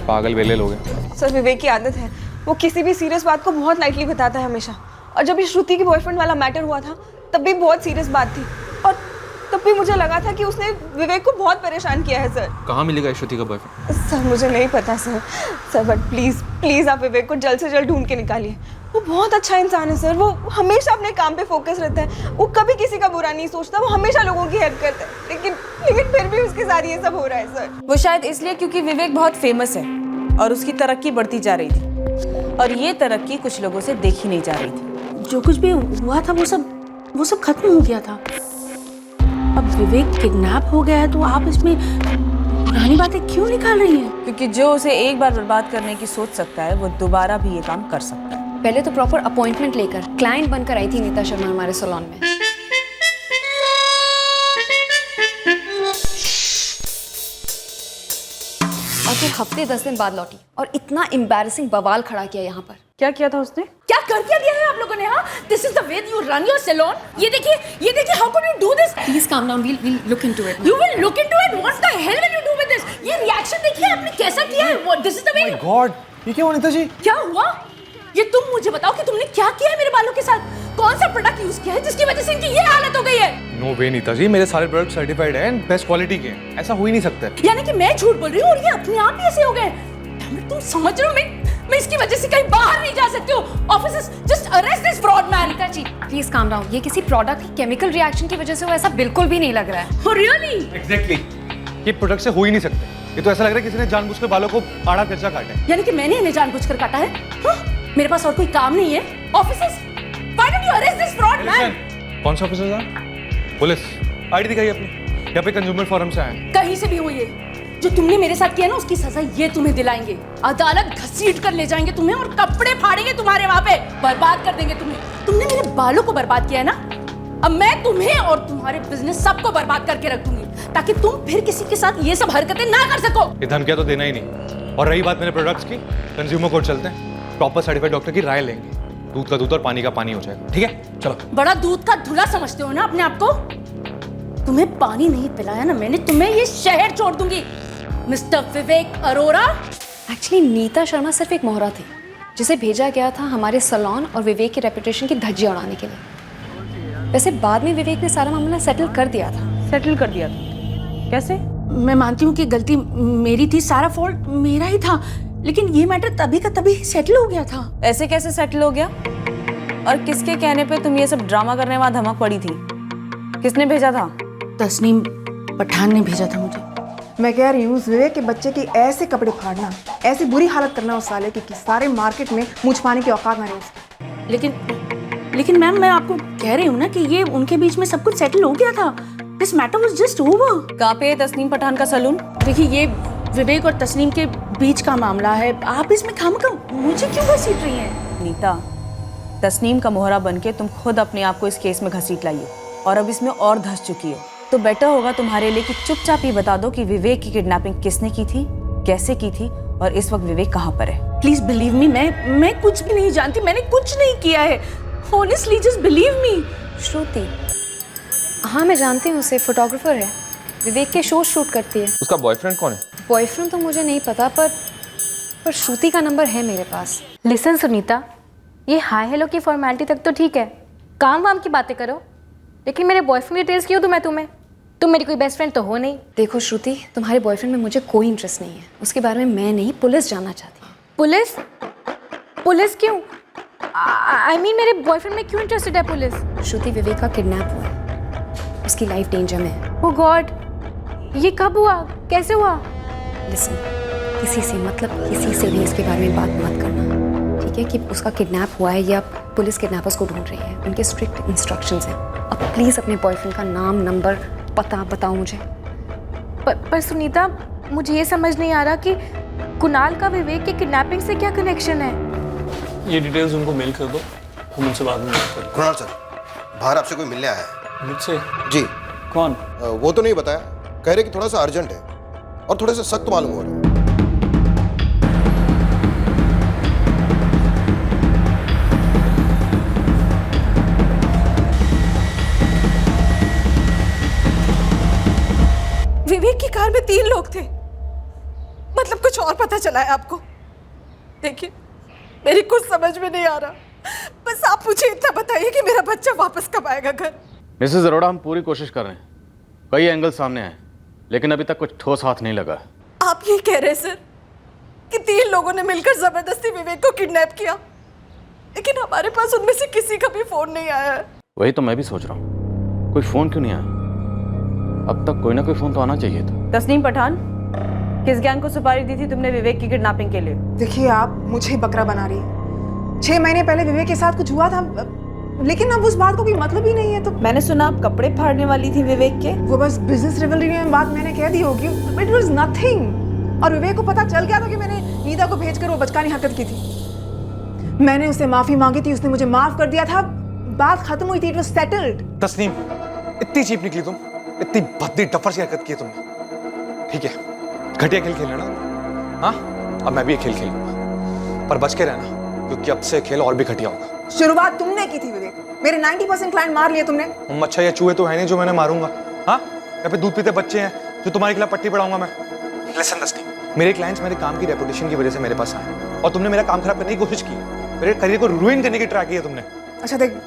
पागल वेले लोग हैं। सर, विवेक की आदत है, वो किसी भी सीरियस बात को बहुत लाइटली बताता है हमेशा। और जब ये श्रुति के बॉयफ्रेंड वाला मैटर हुआ था तब भी बहुत सीरियस बात थी, और तब भी मुझे लगा था कि उसने विवेक को बहुत परेशान किया है। सर, कहाँ मिलेगा श्रुति का बॉयफ्रेंड? सर मुझे नहीं पता सर, बट प्लीज आप विवेक को जल्द से जल्द ढूंढ के निकालिए। वो बहुत अच्छा इंसान है सर, वो हमेशा अपने काम पे फोकस रहता है, वो कभी किसी का बुरा नहीं सोचता, वो हमेशा लोगों की हेल्प करता है। लेकिन फिर भी उसके साथ ये सब हो रहा है सर। वो शायद इसलिए क्योंकि विवेक बहुत फेमस है और उसकी तरक्की बढ़ती जा रही थी, और ये तरक्की कुछ लोगों से देखी नहीं जा रही थी। जो कुछ भी हुआ था वो सब खत्म हो गया था। अब विवेक किडनैप हो गया है तो आप इसमें पुरानी बातें क्यों निकाल रही हैं? क्योंकि जो उसे एक बार बर्बाद करने की सोच सकता है वो दोबारा भी ये काम कर सकता है। पहले तो प्रॉपर अपॉइंटमेंट लेकर क्लाइंट बनकर आई थी नीता शर्मा हमारे सैलून में। और फिर हफ्ते 10 दिन बाद लौटी और इतना एम्बैरेसिंग बवाल खड़ा किया यहाँ पर। क्या किया था उसने? क्या कर क्या दिया है आप लोगों ने? हाँ, this is the way you run your salon. ये देखिए how can you do this? Please calm down, we'll look into it. You will look into it? What the hell will you do with this? ये रिएक्शन देखिए आपने कैसा किया है। What this is the way? My God, ये क्या हुआ नीता जी? क्या हुआ? ये तुम मुझे बताओ कि तुमने क्या किया है मेरे बालों के साथ? कौन सा प्रोडक्ट यूज किया है जिसकी वजह से इनकी ये हालत हो गई है? नो वे नीता जी, मेरे सारे प्रोडक्ट सर्टिफाइड हैं, बेस्ट क्वालिटी के हैं, ऐसा हो ही नहीं सकता। यानी कि मैं झूठ बोल रही हूँ और ये अपने आप ही ऐसे हो गए? तुम समझ रहे हो मैं इसकी वजह से कहीं बाहर नहीं जा सकती हूँ। Officers just arrest this fraud man. Neeta ji please calm down, ये किसी प्रोडक्ट की केमिकल रिएक्शन की वजह से हो ऐसा बिल्कुल भी नहीं लग रहा है। Oh really? Exactly. ये प्रोडक्ट से हो ही नहीं सकते, ये तो ऐसा लग रहा है किसी ने जानबूझकर बालों को आड़ा तिरछा काटा है। यानी कि मैंने इन्हें जानबूझकर काटा है? हाँ? मेरे पास और कोई काम नहीं है? Officers, why don't you arrest this fraud man? कौन सा ऑफिसर था? पुलिस, आईडी दिखाइए अपनी, यहाँ पे कंज्यूमर फोरम से आए हैं। कहीं से भी हो ये, जो तुमने मेरे साथ किया ना उसकी सजा ये तुम्हें दिलाएंगे। अदालत घसीट कर ले जाएंगे तुम्हें और कपड़े फाड़ेंगे तुम्हारे वहां पे, बर्बाद कर देंगे तुम्हें। तुमने मेरे बालों को बर्बाद किया है ना, अब मैं तुम्हें और तुम्हारे बिजनेस सबको बर्बाद करके रख दूंगी ताकि तुम फिर किसी के साथ ये सब हरकतें ना कर सको। ये धमकियां तो देना ही नहीं। और रही बात मेरे प्रोडक्ट्स की, कंज्यूमर कोर्ट चलते हैं, प्रॉपर सर्टिफाइड डॉक्टर की राय लेंगे, दूध का दूध और पानी का पानी हो जाएगा। ठीक है चलो। बड़ा दूध का धुला समझते हो ना अपने आप को? तुम्हें पानी नहीं पिलाया ना मैंने, तुम्हें ये शहर छोड़ दूंगी मिस्टर विवेक अरोड़ा। एक्चुअली नीता शर्मा सिर्फ एक मोहरा थी जिसे भेजा गया था हमारे सैलून और विवेक की रेपुटेशन की धज्जियां उड़ाने के लिए। वैसे बाद में विवेक ने सारा मामला सेटल कर दिया था। सेटल कर दिया था? कैसे? मैं मानती हूँ कि गलती मेरी थी, सारा फॉल्ट मेरा ही था, लेकिन ये मैटर तभी का तभी सेटल हो गया था। ऐसे कैसे सेटल हो गया? और किसके कहने पे तुम ये सब ड्रामा करने वहां धमक पड़ी थी? किसने भेजा था? तस्नीम पठान ने भेजा था मुझे। मैं कह रही हूँ विवेक के बच्चे की ऐसे कपड़े फाड़ना, ऐसी बुरी हालत करना उस साले की कि सारे मार्केट में मुझ पाने की औकात ना रहे उसकी। लेकिन मैम मैं आपको कह रही हूँ ना कि ये उनके बीच में सब कुछ सेटल हो गया था। This matter was just over. कहाँ पे है तस्नीम पठान का सलून? देखिए ये विवेक और तस्नीम के बीच का मामला है, आप इसमें खामखा मुझे क्यों घसीट रही हैं? नीता, तस्नीम का मोहरा बनके तुम खुद अपने आप को इस केस में घसीट लाइए और अब इसमें और धंस चुकी हो। तो बेटर होगा तुम्हारे लिए कि चुपचाप ही बता दो कि विवेक की किडनैपिंग किसने की थी, कैसे की थी और इस वक्त विवेक कहाँ पर है। प्लीज बिलीव मी, मैं कुछ भी नहीं जानती, मैंने कुछ नहीं किया है। Honestly just believe me. Shruti, हाँ मैं जानती हूँ उसे, फोटोग्राफर है, विवेक के शो शूट करती है। उसका बॉयफ्रेंड कौन है? बॉयफ्रेंड तो मुझे नहीं पता, पर श्रुति का नंबर है मेरे पास। लिसन सुनीता, ये हाय हेलो की फॉर्मेलिटी तक तो ठीक है, काम वाम की बातें करो, लेकिन मेरे बॉयफ्रेंड डिटेल्स क्यों दूं मैं तुम्हें? तुम मेरी कोई बेस्ट फ्रेंड तो हो नहीं। देखो श्रुति, तुम्हारे बॉयफ्रेंड में मुझे कोई इंटरेस्ट नहीं है, उसके बारे में मैं नहीं, पुलिस जानना चाहती है। पुलिस? पुलिस क्यों? आई मीन मेरे बॉयफ्रेंड में क्यों इंटरेस्टेड है पुलिस? श्रुति, विवेक का किडनैप हुआ है, उसकी लाइफ डेंजर में है। ओह गॉड, ये कब हुआ, कैसे हुआ? लिसन, किसी से मतलब किसी से भी इसके बारे में बात मत करना, ठीक है? कि उसका किडनैप हुआ है या पुलिस किडनैपर्स को ढूंढ रही है, उनके स्ट्रिक्ट इंस्ट्रक्शंस हैं। अब प्लीज़ अपने बॉयफ्रेंड का नाम, नंबर, पता बताओ मुझे। पर सुनीता, मुझे ये समझ नहीं आ रहा कि कुणाल का विवेक के किडनैपिंग से क्या कनेक्शन है? ये डिटेल्स उनको मेल कर दो, हम उनसे बाद में बात करेंगे। कुणाल सर, बाहर आपसे कोई मिलने आया है। मुझसे? जी। कौन? वो तो नहीं बताया, कह रहे कि थोड़ा सा अर्जेंट है और थोड़े से सख्त मालूम हो रहे हैं। विवेक की कार में 3 लोग थे, मतलब कुछ और पता चला है आपको? देखिए, मेरी कुछ समझ में नहीं आ रहा, बस आप मुझे इतना बताइए कि मेरा बच्चा वापस कब आएगा घर। मिसेस अरोड़ा, हम पूरी कोशिश कर रहे हैं, कई एंगल सामने आए, लेकिन अभी तक कुछ ठोस हाथ नहीं लगा। आप ये कह रहे हैं सर कि 3 लोगों ने मिलकर जबरदस्ती विवेक को किडनैप किया, लेकिन हमारे पास उनमें से किसी का भी फोन नहीं आया है। वही तो मैं भी सोच रहा हूँ, कोई फोन क्यों नहीं आया? अब तक कोई ना कोई फोन तो आना चाहिए था। तस्नीम पठान, किस गैंग को सुपारी दी थी तुमने विवेक की किडनैपिंग के लिए? देखिए, आप मुझे बकरा बना रही है। 6 महीने पहले विवेक के साथ कुछ हुआ था, लेकिन अब उस बात को कोई मतलब ही नहीं है। तो मैंने सुना आप कपड़े फाड़ने वाली थी विवेक के। वो बस बिजनेस रिवलरी में बात मैंने कह दी होगी, बट इट वाज नथिंग। और विवेक को पता चल गया था कि मैंने नीता को भेजकर वो बचकानी हरकत की थी। मैंने उससे माफी मांगी थी, उसने मुझे माफ कर दिया था, बात खत्म हुई थी, इट वाज सेटल्ड। तस्नीम, इतनी चीप निकली तुम, इतनी भद्दी टफर सी हरकत की है तुमने। ठीक है, घटिया खेल खेलना ना, हाँ? अब मैं भी एक खेल खेलूंगा, पर बच के रहना, क्योंकि अब से खेल और भी घटिया होगा। शुरुआत तुमने की थी विवेक, मेरे 90% क्लाइंट मार लिए तुमने। अच्छा, ये चूहे तो है नहीं जो मैंने मारूंगा, हाँ? या फिर दूध पीते बच्चे हैं जो तुम्हारे खिलाफ पट्टी पढ़ाऊंगा मैं? लिसन तस्नीम, मेरे क्लाइंट्स मेरे काम की रेपुटेशन की वजह से मेरे पास आए, और तुमने मेरा काम खराब करने की कोशिश की, मेरे करियर को रुइन करने की ट्राई की है तुमने। अच्छा देख,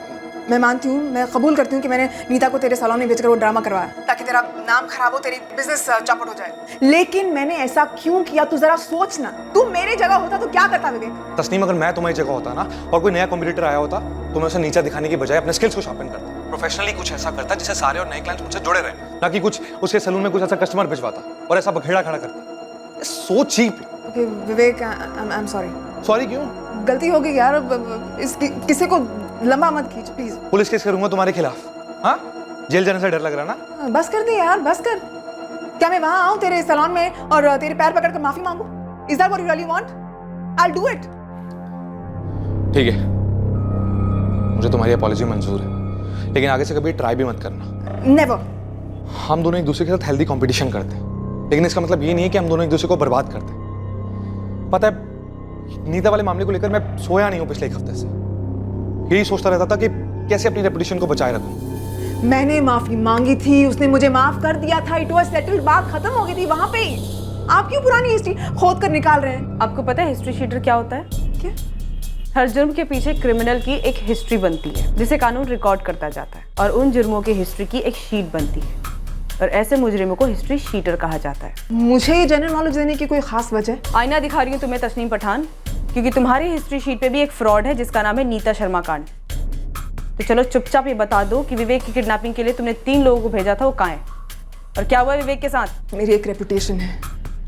मैं मानती हूँ, मैं कबूल करती हूँ कि मैंने नीता को तेरे सैलून में भेजकर वो ड्रामा करवाया ताकि तेरा नाम खराब हो, तेरी बिजनेस चौपट हो जाए। लेकिन मैंने ऐसा क्यों किया, तू जरा सोच ना। तू मेरी जगह होता तो क्या करता विवेक? तस्नीम, अगर मैं तुम्हारी जगह होता ना और कोई नया कॉम्पिटिटर आया होता तो मैं उसे नीचा दिखाने की बजाय अपने स्किल्स को शार्पन करता, प्रोफेशनली कुछ ऐसा करता जिससे सारे और नए क्लाइंट्स मुझसे जुड़े रहे, ना कि कुछ उसके सैलून में कुछ ऐसा कस्टमर भिजवाता और ऐसा बखेड़ा खड़ा करता। So cheap. Okay Vivek, I am sorry. Sorry क्यों? गलती हो गई यार, किसी को लंबा मत खींच प्लीज। पुलिस केस करूंगा तुम्हारे खिलाफ, हाँ? जेल जाने से डर लग रहा ना? बस कर दे यार, बस कर। क्या मैं वहां आऊं तेरे सैलून में और तेरे पैर पकड़कर माफी मांगू? Is that what you really want? I will do it. ठीक है, मुझे तुम्हारी अपॉलॉजी मंजूर है, लेकिन आगे से कभी ट्राई भी मत करना। नेवर। हम दोनों एक दूसरे के साथ हेल्दी कंपटीशन करते हैं, लेकिन इसका मतलब ये नहीं है कि हम दोनों एक दूसरे को बर्बाद करते हैं। पता है, नीता वाले मामले को लेकर मैं सोया नहीं हूं पिछले 1 हफ्ते से, यही सोचता रहता था कि कैसे अपनी रेपुटेशन को बचाए रखूं। मैंने माफी मांगी थी, उसने मुझे माफ कर दिया था, इट वाज सेटल्ड, बात खत्म हो गई थी वहां पे ही। आप क्यों पुरानी हिस्ट्री खोद कर निकाल रहे हैं? आपको पता है हिस्ट्री शीटर क्या होता है? क्या? हर जुर्म के पीछे क्रिमिनल की एक हिस्ट्री बनती है जिसे कानून रिकॉर्ड करता जाता है, और उन जुर्मों की हिस्ट्री की एक शीट बनती है। और ऐसे मुजरिमों को हिस्ट्री शीटर कहा जाता है। मुझे ये जनरल नॉलेज देने की कोई खास वजह? आईना दिखा रही हूँ तुम्हें तस्नीम पठान, क्योंकि तुम्हारी हिस्ट्री शीट पे भी एक फ्रॉड है जिसका नाम है नीता शर्मा कांड। तो चलो चुपचाप ये बता दो कि विवेक की किडनैपिंग के लिए तुमने 3 लोगों को भेजा था, वो कहाँ है और क्या हुआ विवेक के साथ? मेरी एक रेपुटेशन है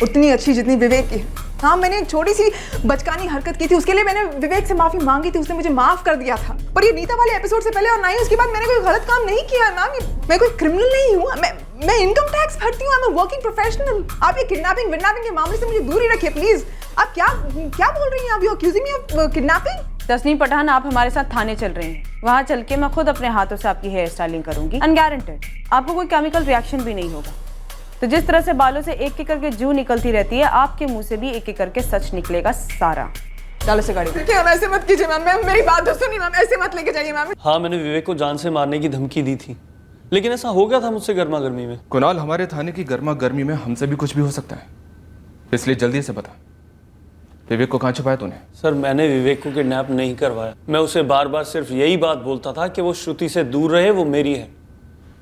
उतनी अच्छी जितनी विवेक की। हाँ, मैंने एक छोटी सी बचकानी हरकत की थी, उसके लिए मैंने विवेक से माफी मांगी थी, उसने मुझे माफ कर दिया था। पर ये नीता वाले एपिसोड से पहले और ना ही उसके बाद मैंने कोई गलत काम नहीं किया मैम। मैं कोई क्रिमिनल नहीं हूँ, मैं इनकम टैक्स भरती हूँ, आई एम वर्किंग प्रोफेशनल। आप ये किडनैपिंग विडनैपिंग के मामले से मुझे दूर ही रखिए प्लीज। आप क्या बोल रही हैं? आप you accusing me of kidnapping? Tasneem Pathan, आप हमारे साथ थाने चल रहे हैं, वहाँ चल के मैं खुद अपने हाथों से आपकी हेयर स्टाइलिंग करूंगी, अनगारंटेड। आपको कोई केमिकल रिएक्शन भी नहीं होगा। तो जिस तरह से बालों से एक एक करके जू निकलती रहती है, आपके मुंह से भी एक एक करके सच निकलेगा सारा। डालो से गाड़ी। देखिए मैम, ऐसे मत कीजिए मैम, मेरी बात तो सुनिए मैम, ऐसे मत लेके जाइए मैम। हाँ, मैंने विवेक को जान से मारने की धमकी दी थी, लेकिन ऐसा हो गया था मुझसे गर्मा गर्मी में। कुणाल, हमारे थाने की गर्मा गर्मी में हमसे भी कुछ भी हो सकता है, इसलिए जल्दी से बता, विवेक को कहाँ छुपाया तूने? सर, मैंने विवेक को किडनैप नहीं करवाया। मैं उसे बार बार सिर्फ यही बात बोलता था कि वो श्रुति से दूर रहे, वो मेरी है,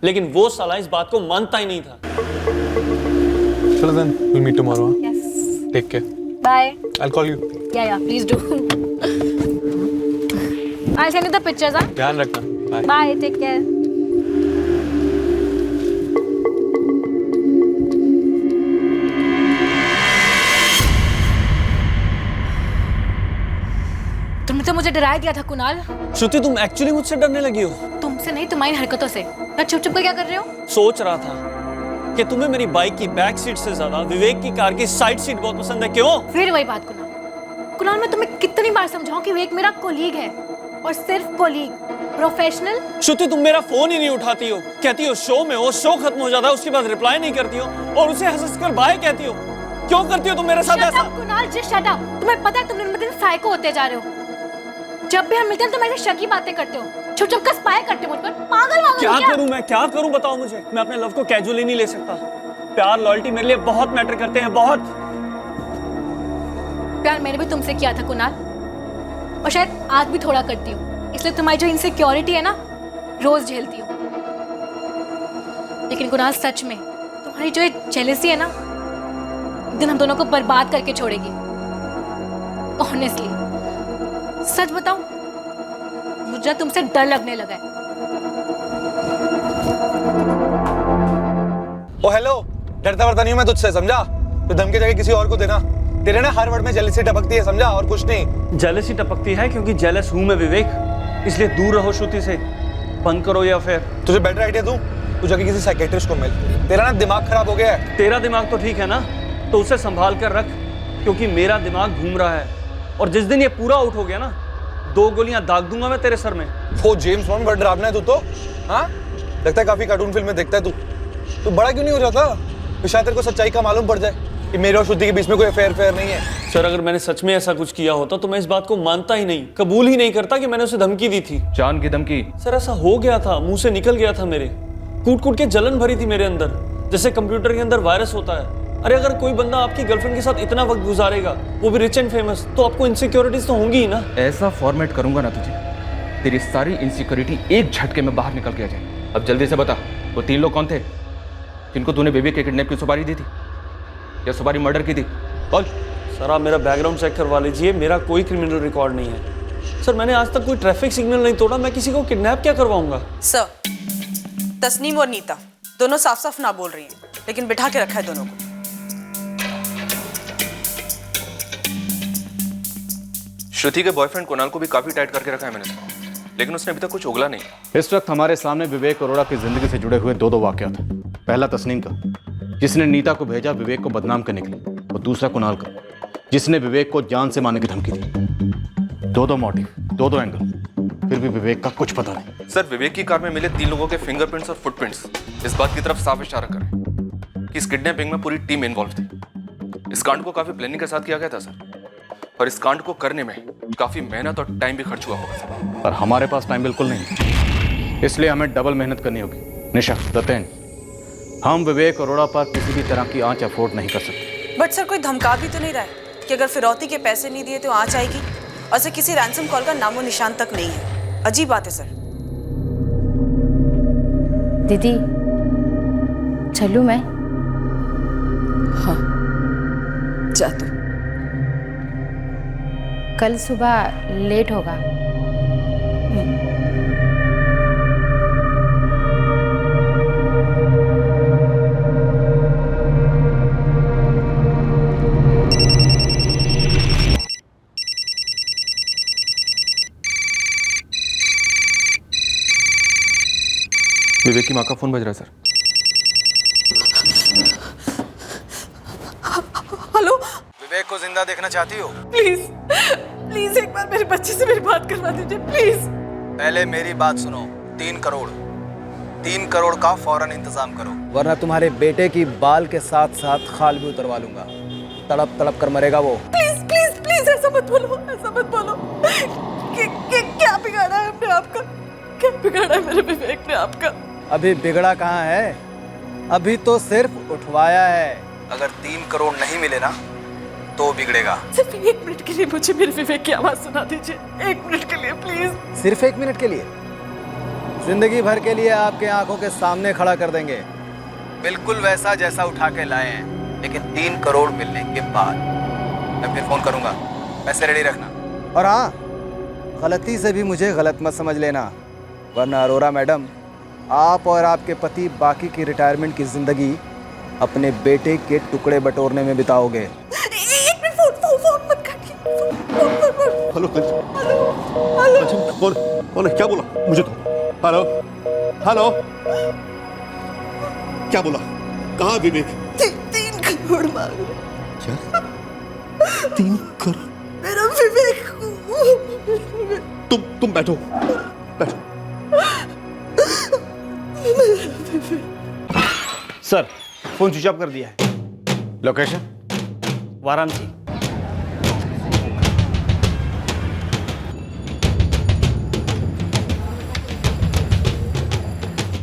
लेकिन वो साला इस बात को मानता ही नहीं था। चलो then, we'll meet tomorrow. Yes. Take care. Bye. I'll call you. Yeah, please do. I'll send you the pictures, huh? ध्यान रखना. Bye. Bye. Take care. तुमने तो मुझे डरा दिया था कुणाल। श्रुति, तुम एक्चुअली मुझसे डरने लगी हो? तुमसे नहीं, तुम्हारी हरकतों से। मैं चुप चुप कर क्या कर रहे हो? सोच रहा था कि तुम्हें मेरी बाइक की बैक सीट से ज्यादा विवेक की कार की साइड सीट बहुत पसंद है। क्यों? फिर वही बात कुणाल, मैं तुम्हें कितनी बार समझाऊं कि विवेक मेरा कोलीग है, और सिर्फ कोलीग, प्रोफेशनल। श्रुति, तुम मेरा फोन ही नहीं उठाती हो, कहती हो शो में हो, शो खत्म हो जाता है, उसके बाद रिप्लाई नहीं करती हो और उसे हंसकर बाय कहती हो। क्यों करती हो तुम मेरे साथ ऐसा? Kunal, just shut up. तुम्हें पता है तुम दिन ब दिन साइको होते जा रहे हो। जब भी हम मिलते हैं तुम ऐसे शकी बातें करते हो, छुप छुप कर स्पाई करते हो मुझ पर। पागल क्या करूं मैं, क्या करूं बताओ मुझे। मैं अपने लव को कैजुअली नहीं ले सकता। प्यार, लॉयल्टी मेरे लिए बहुत मैटर करते हैं, बहुत। प्यार मैंने भी तुमसे किया था कुणाल, और शायद आज भी थोड़ा करती हूँ, इसलिए तुम्हारी जो इनसिक्योरिटी है ना, रोज झेलती हूँ। लेकिन कुणाल, सच में तुम्हारी जो जेलसी है ना, एक दिन हम दोनों को बर्बाद करके छोड़ेगी। ऑनेस्टली सच बताऊं, मुझे तुमसे डर लगने लगा है। ओ हेलो, डरता वरता नहीं हूं मैं तुझसे, समझा? तो धमकी जगह किसी और को देना। तेरे ना हर वर्ड में जेलसी टपकती है, समझा? और कुछ नहीं। जेलसी टपकती है क्योंकि जेलस हूं मैं विवेक, इसलिए दूर रहो श्रुति से। बंद करो ये अफेयर। तुझे बेटर आइडिया दूं? तू जाके किसी साइकियाट्रिस्ट को मिल। तेरा ना दिमाग खराब हो गया है। तेरा दिमाग तो ठीक है ना, तो उसे संभाल कर रख, क्योंकि मेरा दिमाग घूम रहा है, और जिस दिन ये पूरा आउट हो गया ना, 2 गोलियां दाग दूंगा मैं तेरे सर में। वो जेम्स बॉन्ड बड़ा डरावना है तू तो। हाँ, लगता है काफी कार्टून फिल्में देखता है तू। तू बड़ा क्यों नहीं हो जाता? तो शायद तेरे को सच्चाई का मालूम पड़ जाए कि मेरे और श्रुति के बीच में कोई अफेयर नहीं है। सर, अगर मैंने सच में ऐसा कुछ किया होता तो मैं इस बात को मानता ही नहीं, कबूल ही नहीं करता कि मैंने उसे धमकी दी थी। जान की धमकी? सर, ऐसा हो गया था, मुंह से निकल गया था मेरे। कूट कूट के जलन भरी थी मेरे अंदर, जैसे कंप्यूटर के अंदर वायरस होता है। अरे अगर कोई बंदा आपकी गर्लफ्रेंड के साथ इतना वक्त गुजारेगा, वो भी रिच एंड फेमस, तो आपको इनसिक्योरिटीज तो होंगी ही ना। ऐसा फॉर्मेट करूंगा ना तुझे, तेरी सारी इनसिक्योरिटी एक झटके में बाहर निकल के आ जाए। अब जल्दी से बता, वो 3 लोग कौन थे जिनको तूने बेबी के किडनैप की सुपारी दी थी या सुपारी मर्डर की थी? बोल। सर, आप मेरा बैकग्राउंड चेक करवा लीजिए, मेरा कोई क्रिमिनल रिकॉर्ड नहीं है। सर, मैंने आज तक कोई ट्रैफिक सिग्नल नहीं तोड़ा, मैं किसी को किडनैप क्या करवाऊंगा? सर, तस्नीम और नीता दोनों साफ साफ ना बोल रही हैं, लेकिन बिठा के रखा है दोनों को। श्रुति के बॉयफ्रेंड कुणाल को भी काफी टाइट करके रखा है मैंने, लेकिन उसने अभी तक कुछ उगला नहीं। इस वक्त हमारे सामने विवेक अरोड़ा की जिंदगी से जुड़े हुए 2 वाकयात हैं। पहला तस्नीम का, जिसने नीता को भेजा विवेक को बदनाम करने के लिए, और दूसरा कुणाल का, जिसने विवेक को जान से मारने की धमकी दी। 2 मोटिव, 2 एंगल, फिर भी विवेक का कुछ पता नहीं। सर, विवेक की कार में मिले 3 लोगों के फिंगरप्रिंट्स और फुटप्रिंट्स इस बात की तरफ साफ इशारा कर रहे हैं कि इस किडनैपिंग में पूरी टीम इन्वॉल्व थी। इस कांड को काफी प्लानिंग के साथ किया गया था सर, और इस कांड को करने में काफी मेहनत और टाइम भी खर्च हुआ होगा सर। पर हमारे पास टाइम बिल्कुल नहीं, इसलिए हमें डबल मेहनत करनी होगी। निशा, दत्तेन, हम विवेक अरोड़ा पर किसी भी तरह की आंच अफोर्ड नहीं कर सकते। बट सर, कोई धमका भी तो नहीं रहा है कि अगर फिरौती के पैसे नहीं दिए तो आंच आएगी, और सर किसी रैंसम कॉल का नामो निशान तक नहीं है। अजीब बात है सर। दीदी, चलूं मैं? हाँ जा तू। कल सुबह लेट होगा। विवेक की माँ का फोन बज रहा है सर। हेलो। विवेक को जिंदा देखना चाहती हो? प्लीज प्लीज एक बार मेरे बच्चे से मेरी बात करवा दीजिए प्लीज। पहले मेरी बात सुनो। 3 करोड़ का फौरन इंतजाम करो, वरना तुम्हारे बेटे की बाल के साथ साथ खाल भी उतरवा लूंगा। तड़प तड़प कर मरेगा वो। प्लीज प्लीज प्लीज ऐसा मत बोलो, ऐसा मत बोलो। क्या बिगाड़ा है हमने आपका? क्या बिगाड़ा है मेरे विवेक ने आपका? अभी बिगड़ा कहाँ है, अभी तो सिर्फ उठवाया है। अगर 3 करोड़ नहीं मिले ना तो बिगड़ेगा। सिर्फ 1 मिनट के लिए मुझे मेरे विवेक की आवाज सुना दीजिए, 1 मिनट के लिए प्लीज। सिर्फ 1 मिनट के लिए? जिंदगी भर के लिए आपके आंखों के सामने खड़ा कर देंगे, बिल्कुल वैसा जैसा उठा के लाए हैं, लेकिन 3 करोड़ मिलने के बाद मैं फिर फोन करूंगा। पैसे रेडी रखना। और हाँ, गलती से भी मुझे गलत मत समझ लेना, वरना अरोरा मैडम, आप और आपके पति बाकी की रिटायरमेंट की जिंदगी अपने बेटे के टुकड़े बटोरने में बिताओगे। एक मिनट, फोन मत काटिए। हेलो कौन है? क्या बोला मुझे तो? हेलो हेलो, क्या बोला? कहाँ विवेक? 3 करोड़ मांग रहे। क्या? 3 करोड़? मेरा विवेक। तुम बैठो। सर फोन स्विच ऑफ कर दिया है। लोकेशन? वाराणसी।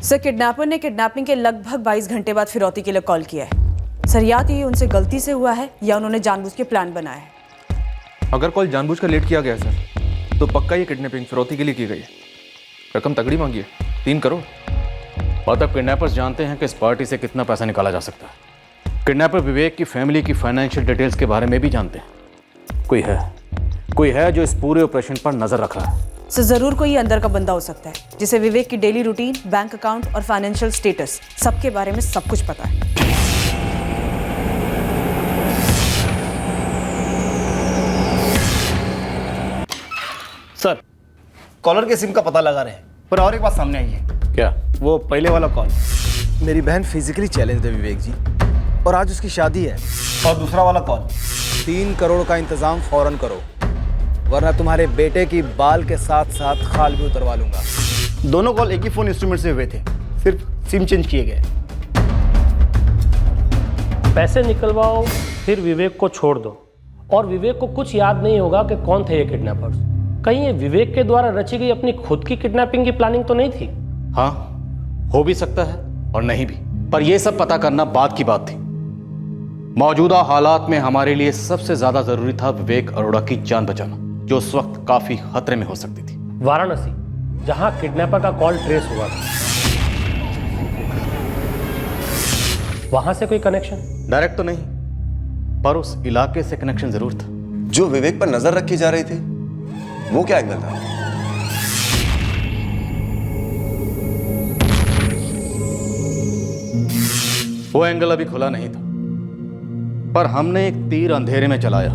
सर, किडनैपर ने किडनैपिंग के लगभग 22 घंटे बाद फिरौती के लिए कॉल किया है। सर, या तो ये उनसे गलती से हुआ है या उन्होंने जानबूझ के प्लान बनाया है। अगर कॉल जानबूझकर लेट किया गया सर, तो पक्का ये किडनैपिंग फिरौती के लिए की गई है। रकम तगड़ी मांगी है, 3 करोड़। मतलब किडनैपर्स जानते हैं कि इस पार्टी से कितना पैसा निकाला जा सकता है। किडनैपर विवेक की फैमिली की फाइनेंशियल डिटेल्स के बारे में भी जानते हैं। कोई है जो इस पूरे ऑपरेशन पर नजर रख रहा है। सर, जरूर कोई अंदर का बंदा हो सकता है जिसे विवेक की डेली रूटीन, बैंक अकाउंट और फाइनेंशियल स्टेटस सबके बारे में सब कुछ पता है। सर, कॉलर के सिम का पता लगा रहे हैं, पर और एक बात सामने आई है। क्या? वो पहले वाला कॉल। मेरी बहन फिजिकली चैलेंज है विवेक जी, और आज उसकी शादी है। और दूसरा वाला कॉल? 3 करोड़ का इंतजाम फौरन करो, वरना तुम्हारे बेटे की बाल के साथ साथ खाल भी उतरवा लूंगा। दोनों कॉल एक ही फोन इंस्ट्रूमेंट से हुए थे, सिर्फ सिम चेंज किए गए। पैसे निकलवाओ, फिर विवेक को छोड़ दो, और विवेक को कुछ याद नहीं होगा कि कौन थे ये किडनैपर्स। कहीं ये विवेक के द्वारा रची गई अपनी खुद की किडनैपिंग की प्लानिंग तो नहीं थी? हाँ, हो भी सकता है और नहीं भी, पर यह सब पता करना बाद की बात थी। मौजूदा हालात में हमारे लिए सबसे ज्यादा जरूरी था विवेक अरोड़ा की जान बचाना, जो उस वक्त काफी खतरे में हो सकती थी। वाराणसी, जहां किडनैपर का कॉल ट्रेस हुआ था, वहां से कोई कनेक्शन? डायरेक्ट तो नहीं, पर उस इलाके से कनेक्शन जरूर था। जो विवेक पर नजर रखी जा रही थी, वो क्या एंगल था? वो एंगल अभी खुला नहीं था, पर हमने एक तीर अंधेरे में चलाया,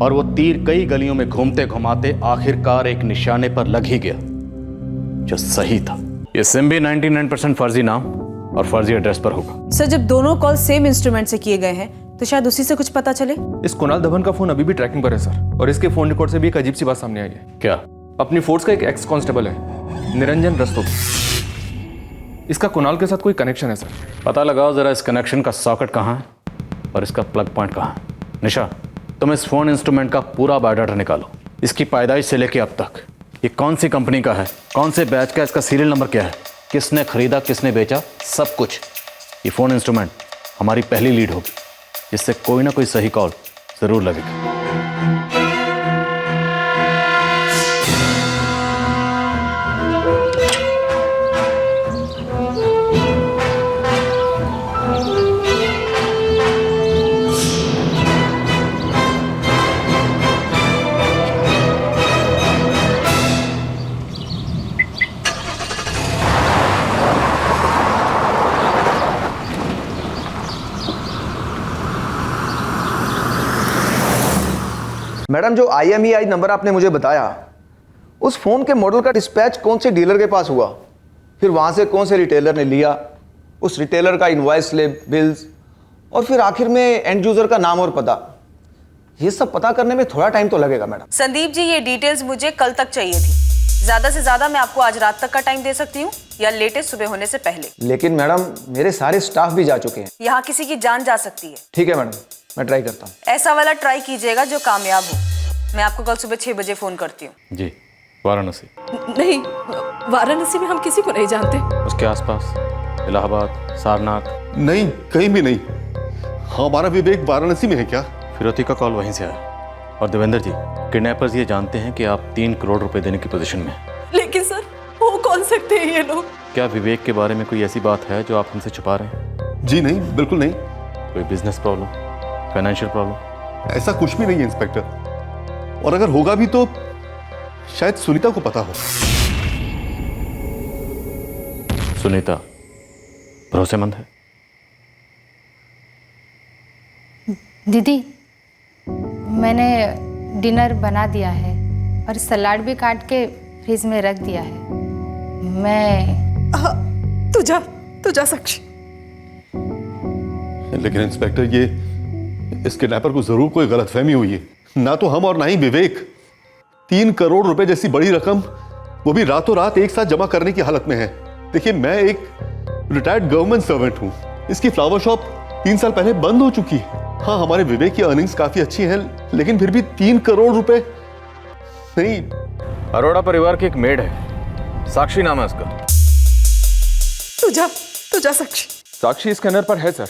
और वो तीर कई गलियों में घूमते घुमाते आखिरकार एक निशाने पर लग ही गया, जो सही था। ये सिम भी 99% फर्जी नाम और फर्जी एड्रेस पर होगा। सर, जब दोनों कॉल सेम इंस्ट्रूमेंट से किए गए हैं, तो शायद उसी से कुछ पता चले। इस कुणाल धवन का फोन अभी भी ट्रैकिंग पर है सर, और इसके फोन रिकॉर्ड से भी एक अजीब सी बात सामने आई है। क्या? अपनी फोर्स का एक एक्स कांस्टेबल है, निरंजन रस्तोगी। इसका कुणाल के साथ कोई कनेक्शन है सर। पता लगाओ जरा इस कनेक्शन का सॉकेट कहाँ है और इसका प्लग पॉइंट कहाँ है। निशा, तुम इस फोन इंस्ट्रूमेंट का पूरा बायोडाटा निकालो, इसकी पैदाइश से लेके अब तक, ये कौन सी कंपनी का है, कौन से बैच का, इसका सीरियल नंबर क्या है, किसने खरीदा, किसने बेचा, सब कुछ। ये फोन इंस्ट्रूमेंट हमारी पहली लीड होगी, जिससे कोई ना कोई सही कॉल जरूर लगेगी। मैडम जो IMEI नंबर आपने मुझे बताया, उस फोन के मॉडल का डिस्पैच कौन से डीलर के पास हुआ, फिर वहां से कौन से रिटेलर ने लिया, उस रिटेलर का इनवॉइस स्लिप, बिल्स, और फिर आखिर में एंड यूजर का नाम और पता, ये सब पता करने में थोड़ा टाइम तो लगेगा मैडम। संदीप जी, ये डिटेल्स मुझे कल तक चाहिए थी। ज्यादा से ज्यादा मैं आपको आज रात तक का टाइम दे सकती हूँ या लेटेस्ट सुबह होने से पहले। लेकिन मैडम मेरे सारे स्टाफ भी जा चुके हैं। यहाँ किसी की जान जा सकती है। ठीक है मैडम, मैं ट्राई करता हूँ। ऐसा वाला ट्राई कीजिएगा जो कामयाब हो। मैं आपको कल सुबह 6 बजे फोन करती हूँ। जी, वाराणसी। नहीं, वाराणसी में हम किसी को नहीं जानते। उसके आसपास इलाहाबाद, सारनाथ? नहीं, कहीं भी नहीं। हमारा विवेक वाराणसी में है क्या? फिरौती का कॉल वहीं से आया। और देवेंद्र जी, किडनैपर्स ये जानते हैं कि आप 3 करोड़ रुपए देने की पोजीशन में हैं। लेकिन सर, हो कौन सकते हैं ये लोग? क्या विवेक के बारे में कोई ऐसी बात है जो आप हमसे छुपा रहे हैं? जी नहीं, बिल्कुल नहीं। कोई बिजनेस प्रॉब्लम, फाइनेंशियल प्रॉब्लम? ऐसा कुछ भी नहीं है इंस्पेक्टर, और अगर होगा भी तो शायद सुनीता को पता हो। सुनीता भरोसेमंद है? दीदी, मैंने डिनर बना दिया है और सलाद भी काट के फ्रिज में रख दिया है। मैं तू जा साक्षी। लेकिन इंस्पेक्टर, ये इस किडनैपर को जरूर कोई गलतफहमी हुई है। ना तो हम और ना ही विवेक 3 करोड़ रुपए जैसी बड़ी रकम, वो भी रातों रात एक साथ जमा करने की हालत में है। देखिए, मैं एक रिटायर्ड गवर्नमेंट सर्वेंट हूँ। इसकी फ्लावर शॉप 3 साल पहले बंद हो चुकी है। हाँ, हमारे विवेक की अर्निंग्स काफी अच्छी हैं, लेकिन फिर भी 3 करोड़ रुपए नहीं। अरोड़ा परिवार की एक मेड है, साक्षी नाम है उसका। तू जा साक्षी। साक्षी स्कैनर पर है सर।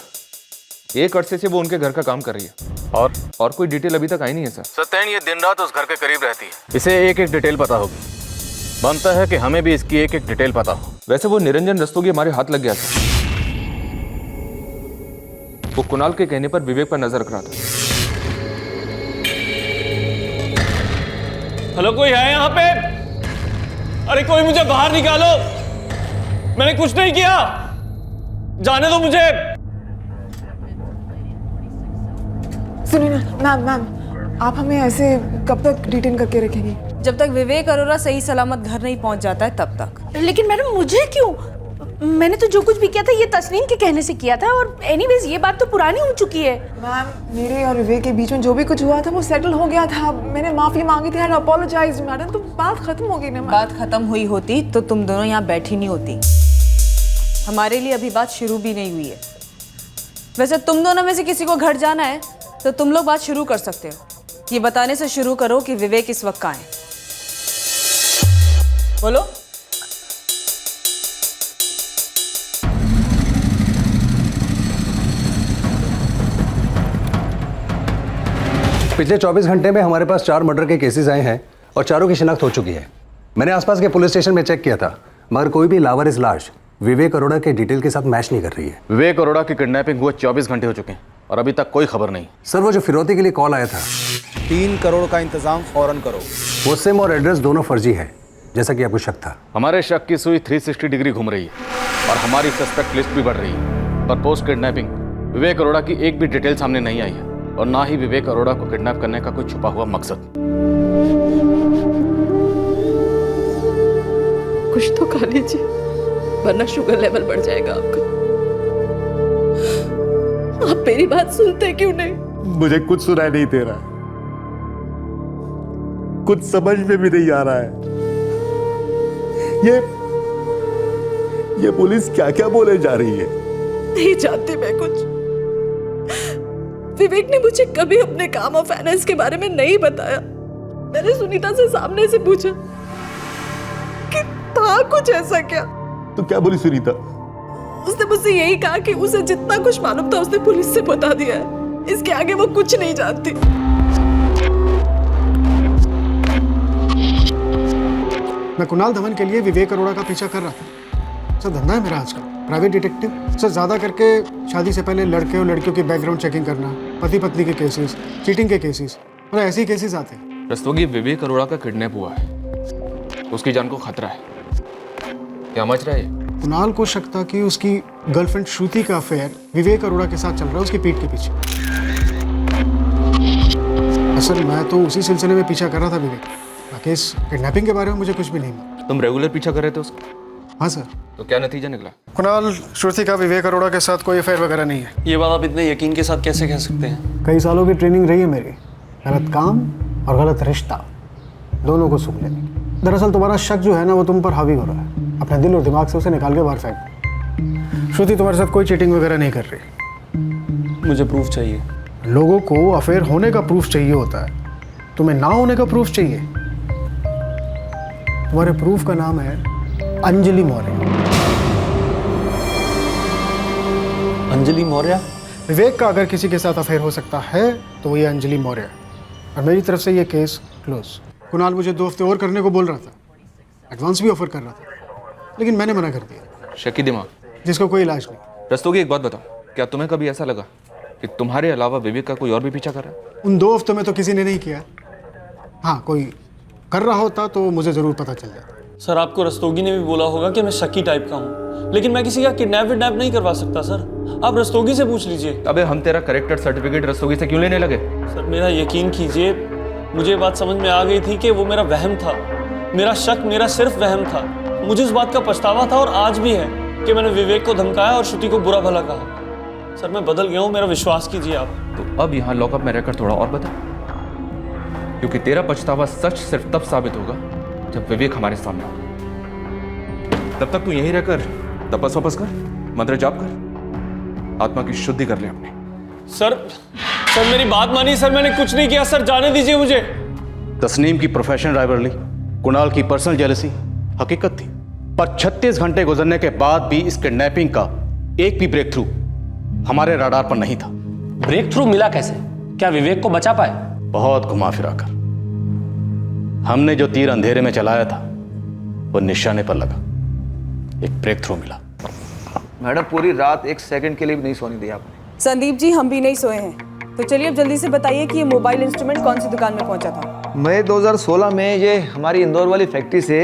1 अरसे से वो उनके घर का काम कर रही है। और कोई डिटेल अभी तक आई नहीं है सर। सत्यन ये दिन रात उस घर के करीब रहती है। इसे एक एक डिटेल पता होगी। बनता है कि हमें भी इसकी एक एक डिटेल पता हो। वैसे वो निरंजन रस्तोगी हमारे हाथ लग गया था। वो कुणाल के कहने पर विवेक पर नजर रख रहा था। हेलो, कोई है यहाँ पे? अरे कोई मुझे बाहर निकालो, मैंने कुछ नहीं किया, जाने दो मुझे। सुनिए ना मैम, आप हमें ऐसे कब तक डिटेन करके रखेंगी? जब तक विवेक अरोड़ा सही सलामत घर नहीं पहुंच जाता है तब तक। लेकिन मैडम, मुझे क्यों? मैंने तो जो कुछ भी किया था ये तस्नीम के कहने से किया था, और एनीवेज ये बात तो पुरानी हो चुकी है। मैम, मेरे और विवेक के बीच में जो भी कुछ हुआ था वो सेटल हो गया था। मैंने माफी मांगी थी, आई अपोलोजाइज मैडम। तो बात खत्म हो गई ना। बात खत्म हुई होती तो तुम दोनों यहाँ बैठी नहीं होती। हमारे लिए अभी बात शुरू भी नहीं हुई है। वैसे तुम दोनों में से किसी को घर जाना है तो तुम लोग बात शुरू कर सकते हो। ये बताने से शुरू करो कि विवेक इस वक्त कहाँ है। बोलो। पिछले 24 घंटे में हमारे पास 4 मर्डर के केसेस आए हैं और चारों की शिनाख्त हो चुकी है। मैंने आसपास के पुलिस स्टेशन में चेक किया था, मगर कोई भी लावारिस लाश विवेक अरोड़ा के डिटेल के साथ मैच नहीं कर रही है। विवेक अरोड़ा की किडनैपिंग हुए 24 घंटे हो चुके हैं और अभी तक कोई खबर नहीं। सर, वो जो फिरौती के लिए कॉल आया था, 3 करोड़ का इंतजाम फौरन करो। वो सिम और एड्रेस दोनों फर्जी है, जैसा कि आपको शक था। हमारे शक की सुई 360 डिग्री घूम रही है और हमारी सस्पेक्ट लिस्ट भी बढ़ रही है। पर पोस्ट किडनैपिंग विवेक अरोड़ा की एक भी डिटेल सामने नहीं आई है और ना ही विवेक अरोड़ा को किडनैप करने का कोई छुपा हुआ मकसद। कुछ तो खा लीजिए, वरना शुगर लेवल बढ़ जाएगा आपका। आप मेरी बात सुनते क्यों नहीं? मुझे कुछ सुनाई नहीं दे रहा है, कुछ समझ में भी नहीं आ रहा है। ये पुलिस क्या क्या बोले जा रही है? नहीं जानती मैं कुछ। विवेक ने मुझे कभी अपने काम और फाइनेंस के बारे में नहीं बताया। मैंने सुनीता से सामने से पूछा कि था कुछ ऐसा क्या। तो क्या बोली सुनीता? उसने मुझसे यही कहा कि उसे जितना कुछ मालूम था उसने पुलिस से बता दिया है, इसके आगे वो कुछ नहीं जानती। मैं कुणाल धवन के लिए विवेक अरोड़ा का पीछा कर रहा था। सर, धंधा है मेरा आज का, प्राइवेट डिटेक्टिव। सर, ज़्यादा करके शादी से पहले लड़के और लड़कियों की बैकग्राउंड चेकिंग करना, पति पत्नी के केसेस, चीटिंग के केसेस, और ऐसे ही केसेस आते हैं। रस्तोगी, विवेक अरोड़ा का किडनैप हुआ है, उसकी जान को खतरा है। क्या समझ रहा है? कुणाल को शक था कि उसकी गर्लफ्रेंड श्रुति का अफेयर विवेक अरोड़ा के साथ चल रहा है उसकी पीठ के पीछे। दरअसल मैं तो उसी सिलसिले में पीछा कर रहा था विवेक। बाकी इस किडनैपिंग के बारे में मुझे कुछ भी नहीं मालूम। तुम रेगुलर पीछा कर रहे थे उसका? हाँ सर। तो क्या नतीजा निकला? कुणाल, श्रुति का विवेक अरोड़ा के साथ कोई अफेयर वगैरह नहीं है। ये बात आप इतने यकीन के साथ कैसे कह सकते हैं? कई सालों की ट्रेनिंग रही है मेरी, गलत काम और गलत रिश्ता दोनों को सूख लेने की। दरअसल तुम्हारा शक जो है ना वो तुम पर हावी हो रहा है। अपने दिल और दिमाग से उसे निकाल के बाहर फेंक। श्रुति तुम्हारे साथ कोई चीटिंग वगैरह नहीं कर रही। मुझे प्रूफ चाहिए। लोगों को अफेयर होने का प्रूफ चाहिए होता है, तुम्हें ना होने का प्रूफ चाहिए। तुम्हारे प्रूफ का नाम है अंजलि मौर्य। अंजलि मौर्य? विवेक का अगर किसी के साथ अफेयर हो सकता है तो वो ये अंजलि मौर्य है। और मेरी तरफ से ये केस क्लोज। कुणाल मुझे 2 हफ्ते और करने को बोल रहा था, एडवांस भी ऑफर कर रहा था, लेकिन मैंने मना कर दिया। शकी दिमाग जिसका कोई इलाज नहीं। रस्तोगी, एक बात बताओ, क्या तुम्हें कभी ऐसा लगा कि तुम्हारे अलावा विवेक का कोई और भी पीछा कर रहा है? उन 2 हफ्तों में तो किसी ने नहीं किया। हाँ, कोई कर रहा होता तो मुझे जरूर पता चल जाता। सर, आपको रस्तोगी ने भी बोला होगा कि मैं शकी टाइप का हूँ, लेकिन मैं किसी का किडनैप नहीं करवा सकता सर। आप रस्तोगी से पूछ लीजिए। अबे हम तेरा करेक्टर सर्टिफिकेट रस्तोगी से क्यों लेने लगे? सर, मेरा यकीन कीजिए, मुझे बात समझ में आ गई थी कि वो मेरा वहम था। मेरा शक मेरा सिर्फ वहम था। मुझे इस बात का पछतावा था और आज भी है कि मैंने विवेक को धमकाया और श्रुति को बुरा भला कहा। सर, मैं बदल गया हूँ, मेरा विश्वास कीजिए आप। तो अब यहाँ लॉकअप में रहकर थोड़ा और बता, क्योंकि तेरा पछतावा सच सिर्फ तब साबित होगा जब विवेक हमारे सामने हो। तब तक तू यहीं रहकर तपस वपस कर, मंत्र जाप कर, आत्मा की शुद्धि कर ले अपने। सर मेरी बात मानिए सर, मैंने कुछ नहीं किया सर, जाने दीजिए मुझे। तस्नीम की प्रोफेशनल राइवलरी, कुणाल की पर्सनल जेलसी हकीकत थी, पर 36 घंटे गुजरने के बाद भी इस किडनैपिंग का एक भी ब्रेक थ्रू हमारे रडार पर नहीं था। ब्रेक थ्रू मिला कैसे? क्या विवेक को बचा पाए? बहुत घुमा फिरा कर। हमने जो तीर अंधेरे में चलाया था वो निशाने पर लगा, एक ब्रेक थ्रू मिला। मैडम, पूरी रात 1 सेकंड के लिए भी नहीं सोने दिया आपने। संदीप जी, हम भी नहीं सोए हैं। तो चलिए अब जल्दी से बताइए कि ये मोबाइल इंस्ट्रूमेंट कौन सी दुकान में पहुंचा था? मई 2016 में ये हमारी इंदौर वाली फैक्ट्री से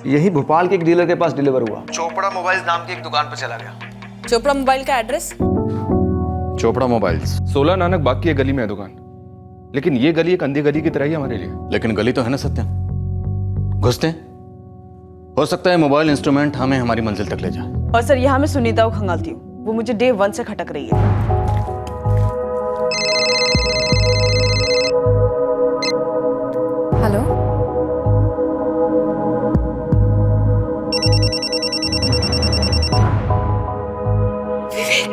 यही भोपाल के एक डीलर के पास डिलीवर हुआ। चोपड़ा मोबाइल्स नाम की एक दुकान पर चला गया। चोपड़ा मोबाइल का एड्रेस? चोपड़ा मोबाइल्स 16 नानक बाग की एक गली में है दुकान, लेकिन ये गली एक अंधी गली की तरह ही हमारे लिए। लेकिन गली तो है ना सत्या, घुसते हैं। हो सकता है मोबाइल इंस्ट्रूमेंट हमें हमारी मंजिल तक ले जाए। और सर, यहाँ मैं सुनीता को खंगालती हूँ, वो मुझे डे 1 से खटक रही है। हेलो, विवेक।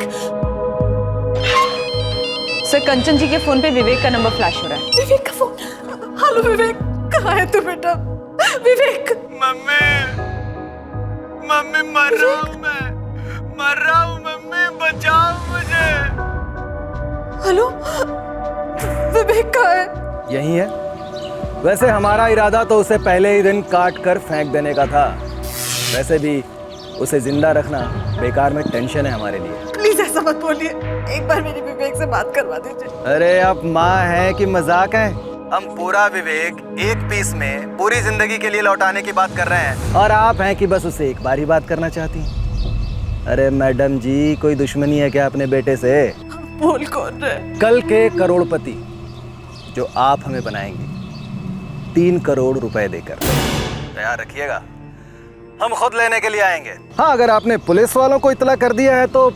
सर, कंचन जी के फोन पे विवेक का नंबर फ्लैश हो रहा है। विवेक का फोन। हेलो विवेक, कहाँ है तू बेटा? विवेक। मम्मी मर रहा हूँ मैं, मर रहा हूँ मम्मी, बचाओ मुझे। हेलो, विवेक कहाँ है? यही है। वैसे हमारा इरादा तो उसे पहले ही दिन काट कर फेंक देने का था। वैसे भी उसे जिंदा रखना बेकार में टेंशन है हमारे लिए। प्लीज ऐसा मत बोलिए, एक बार मेरी विवेक से बात करवा दीजिए। अरे आप माँ हैं कि मजाक है? हम पूरा विवेक एक पीस में पूरी जिंदगी के लिए लौटाने की बात कर रहे हैं, और आप हैं कि बस उसे एक बार ही बात करना चाहती हैं। अरे मैडम जी, कोई दुश्मनी है क्या अपने बेटे से? बोल कौन रहे? कल के करोड़पति जो आप हमें बनाएंगे 3 करोड़ रुपए देकर। तैयार रखिएगा, हम खुद लेने के लिए आएंगे। हाँ, अगर आपने पुलिस वालों को इतला कर दिया है तो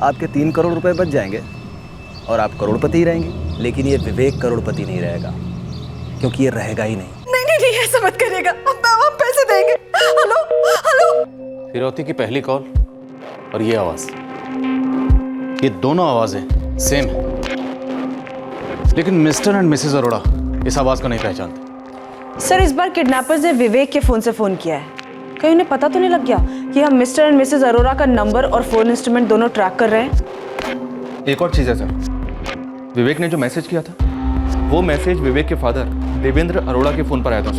आपके 3 करोड़ रुपए बच जाएंगे और आप करोड़पति ही रहेंगे। लेकिन ये विवेक करोड़पति नहीं रहेगा, क्योंकि ये रहेगा ही नहीं। नहीं, ऐसा मत करिएगा, हम पैसे देंगे। हेलो। फिरौती की पहली कॉल और ये आवाज, ये दोनों आवाजें सेम है, लेकिन मिस्टर एंड मिसेस अरोड़ा इस आवाज को नहीं पहचानते। सर, इस बार किडनैपर्स ने विवेक के फोन से फोन किया है। कहीं उन्हें पता तो नहीं लग गया कि हम मिस्टर एंड मिसेस अरोड़ा का नंबर और फोन इंस्ट्रूमेंट दोनों ट्रैक कर रहे हैं? एक और चीज है सर, विवेक ने जो मैसेज किया था वो मैसेज विवेक के फादर देवेंद्र अरोड़ा के फोन पर आया था,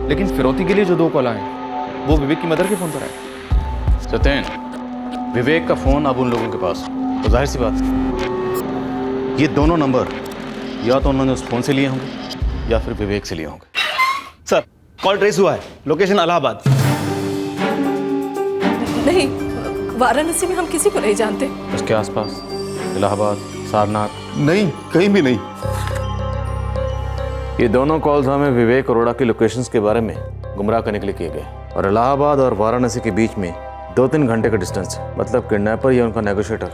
लेकिन फिरौती के लिए जो 2 कॉल आए वो विवेक की मदर के फोन पर आए। सत्येन, विवेक का फोन अब उन लोगों के पास, तो जाहिर सी बात ये दोनों नंबर या तो उन्होंने उस फोन से लिए होंगे या फिर विवेक से लिए होंगे। सर, कॉल ट्रेस हुआ है, लोकेशन इलाहाबाद। नहीं, वाराणसी में हम किसी को नहीं जानते। उसके आसपास इलाहाबाद, सारनाथ? नहीं, कहीं भी नहीं। ये दोनों कॉल्स हमें विवेक अरोड़ा की लोकेशंस के बारे में गुमराह करने के लिए किए गए और इलाहाबाद और वाराणसी के बीच में 2-3 घंटे का डिस्टेंस है। मतलब किडनैपर या उनका नेगोशिएटर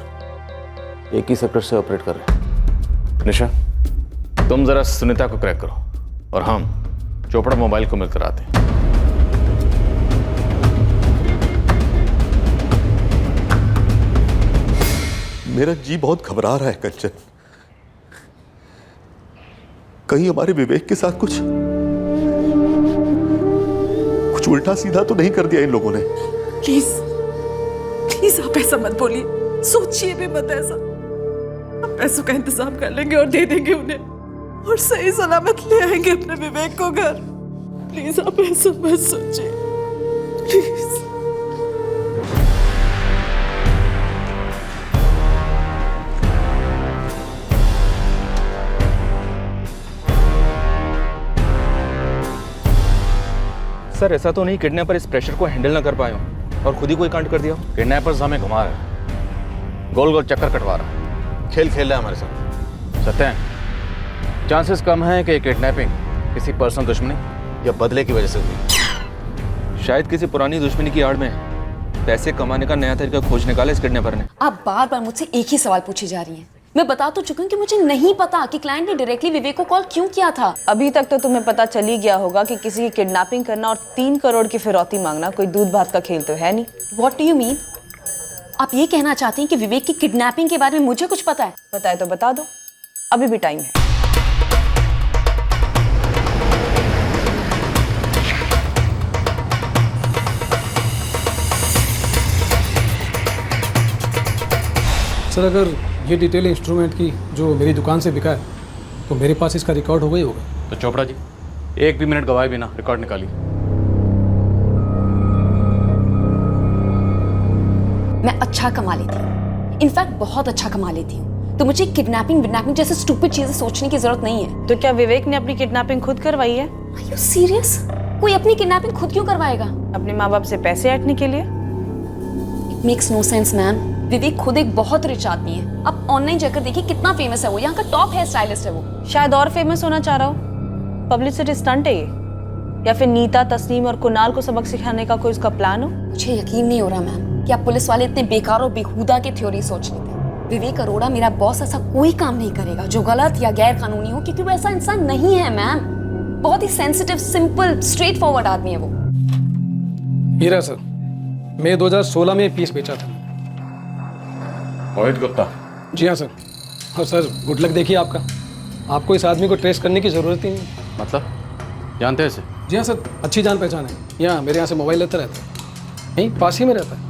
एक ही सेक्टर से ऑपरेट कर रहे हैं। निशा, तुम जरा सुनीता को क्रैक करो और हम चोपड़ा मोबाइल को मिलकर आते हैं। मेरा जी बहुत घबरा रहा है कंचन। कहीं हमारे विवेक के साथ कुछ उल्टा सीधा तो नहीं कर दिया इन लोगों ने? प्लीज प्लीज आप ऐसा मत बोलिए, सोचिए भी मत ऐसा। हम पैसों का इंतजाम कर लेंगे और दे देंगे उन्हें और सही सलामत ले आएंगे अपने विवेक को घर। प्लीज आप ऐसा मत सोचिए, प्लीज। सर ऐसा तो नहीं किडनैपर इस प्रेशर को हैंडल ना कर पाए हो और खुद ही कोई कांड कर दिया? किडनैपर्स हमें घुमा रहे, गोल गोल चक्कर कटवा रहा, खेल खेल रहा है हमारे साथ। सत्य चांसेस कम है कि किडनैपिंग किसी पर्सनल दुश्मनी या बदले की वजह से हुई। शायद किसी पुरानी दुश्मनी की आड़ में पैसे कमाने का नया तरीका खोज निकाला इस किडनैपर ने। आप बार बार मुझसे एक ही सवाल पूछी जा रही हैं। मैं बता तो चुकी हूँ कि मुझे नहीं पता कि क्लाइंट ने डायरेक्टली विवेक को कॉल क्यों किया था। अभी तक तो तुम्हें पता चल ही गया होगा कि किसी की किडनैपिंग करना और 3 करोड़ की फिरौती मांगना कोई दूध भात का खेल तो है नहीं। What do you mean? आप ये कहना चाहती हैं कि विवेक की किडनैपिंग के बारे में मुझे कुछ पता है? पता है तो बता दो, अभी भी टाइम है। सर अगर ये डिटेल इंस्ट्रूमेंट की जो मेरी दुकान से बिका है तो मेरे पास इसका रिकॉर्ड हो गई होगा। तो चोपड़ा जी एक भी मिनट गवाए बिना रिकॉर्ड निकालिए। मैं अच्छा कमा लेती हूँ, इनफैक्ट बहुत अच्छा कमा लेती हूँ, तो मुझे किडनैपिंग जैसे स्टूपिड चीजें सोचने की जरूरत नहीं है। तो क्या विवेक ने अपनी किडनैपिंग खुद करवाई है? Are you serious? कोई अपनी किडनैपिंग खुद क्यों करवाएगा? अपने माँ बाप से पैसे ऐंठने के लिए? It makes no sense, ma'am. Vivek खुद एक बहुत रिच आदमी है। आप ऑनलाइन जाकर देखिए कितना फेमस है वो, यहाँ का टॉप हेयर स्टाइलिस्ट है वो। शायद और फेमस होना चाह रहा हो। पब्लिसिटी स्टंट है ये, या फिर नीता, तस्नीम और कुणाल को सबक सिखाने का कोई उसका प्लान हो? मुझे यकीन नहीं हो रहा मैम कि आप पुलिस वाले इतने बेकार और बेहुदा के थ्योरी सोच लेते हैं। विवेक अरोड़ा मेरा बॉस ऐसा कोई काम नहीं करेगा जो गलत या गैर कानूनी हो, क्योंकि वो ऐसा इंसान नहीं है मैम। बहुत ही सेंसिटिव, सिंपल, स्ट्रेट फॉरवर्ड आदमी है वो। हीरा सर, मैं 2016 में पीस बेचा था। मोहित गुप्ता? जी हाँ सर। और सर गुड लक देखिए आपका, आपको इस आदमी को ट्रेस करने की ज़रूरत ही नहीं। मतलब जानते हैं इसे? जी हाँ सर, अच्छी जान पहचान है। यहाँ मेरे यहाँ से मोबाइल लेता रहता है, यहीं पास ही में रहता है।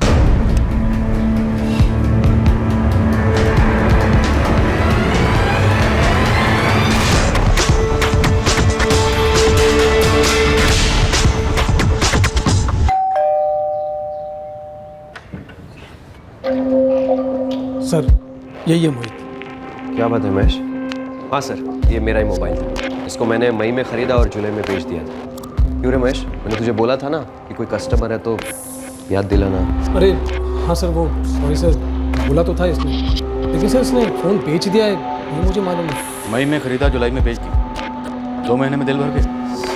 सर यही है मोहित। क्या बात है महेश? हाँ सर, ये मेरा ही मोबाइल था। इसको मैंने मई में ख़रीदा और जुलाई में बेच दिया था। क्यों रे महेश, मैंने तुझे बोला था ना कि कोई कस्टमर है तो याद दिलाना। अरे हाँ सर, वो सॉरी सर, बोला तो था इसने, लेकिन सर इसने फ़ोन बेच दिया है, ये मुझे मालूम है। मई में खरीदा, जुलाई में बेच दी, 2 महीने में दिल भर गए।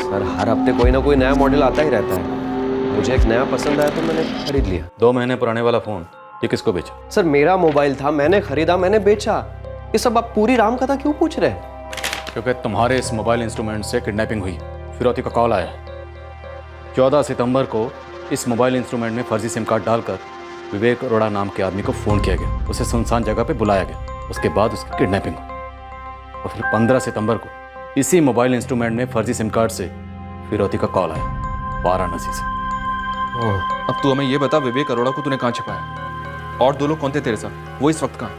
सर हर हफ्ते कोई ना कोई नया मॉडल आता ही रहता है। मुझे एक नया पसंद आया तो मैंने खरीद लिया। 2 महीने पुराने वाला फ़ोन ये किसको बेचा? सर मेरा मोबाइल था, मैंने खरीदा, मैंने बेचा। ये सब आप पूरी राम कथा क्यों पूछ रहे हैं? क्योंकि तुम्हारे इस मोबाइल इंस्ट्रूमेंट से किडनैपिंग हुई, फिरौती का कॉल आया। 14 सितंबर को इस मोबाइल इंस्ट्रूमेंट में फर्जी सिम कार्ड डालकर विवेक अरोड़ा नाम के आदमी को फ़ोन किया गया, उसे सुनसान जगह पे बुलाया गया, उसके बाद उसकी किडनैपिंग हुई। और फिर 15 सितंबर को इसी मोबाइल इंस्ट्रूमेंट में फर्जी सिम कार्ड से फिरौती का कॉल आया वाराणसी से। अब तू हमें ये बता, विवेक अरोड़ा को तूने कहाँ छिपाया और 2 लोग कौन थे तेरे साथ? वो इस वक्त कहाँ?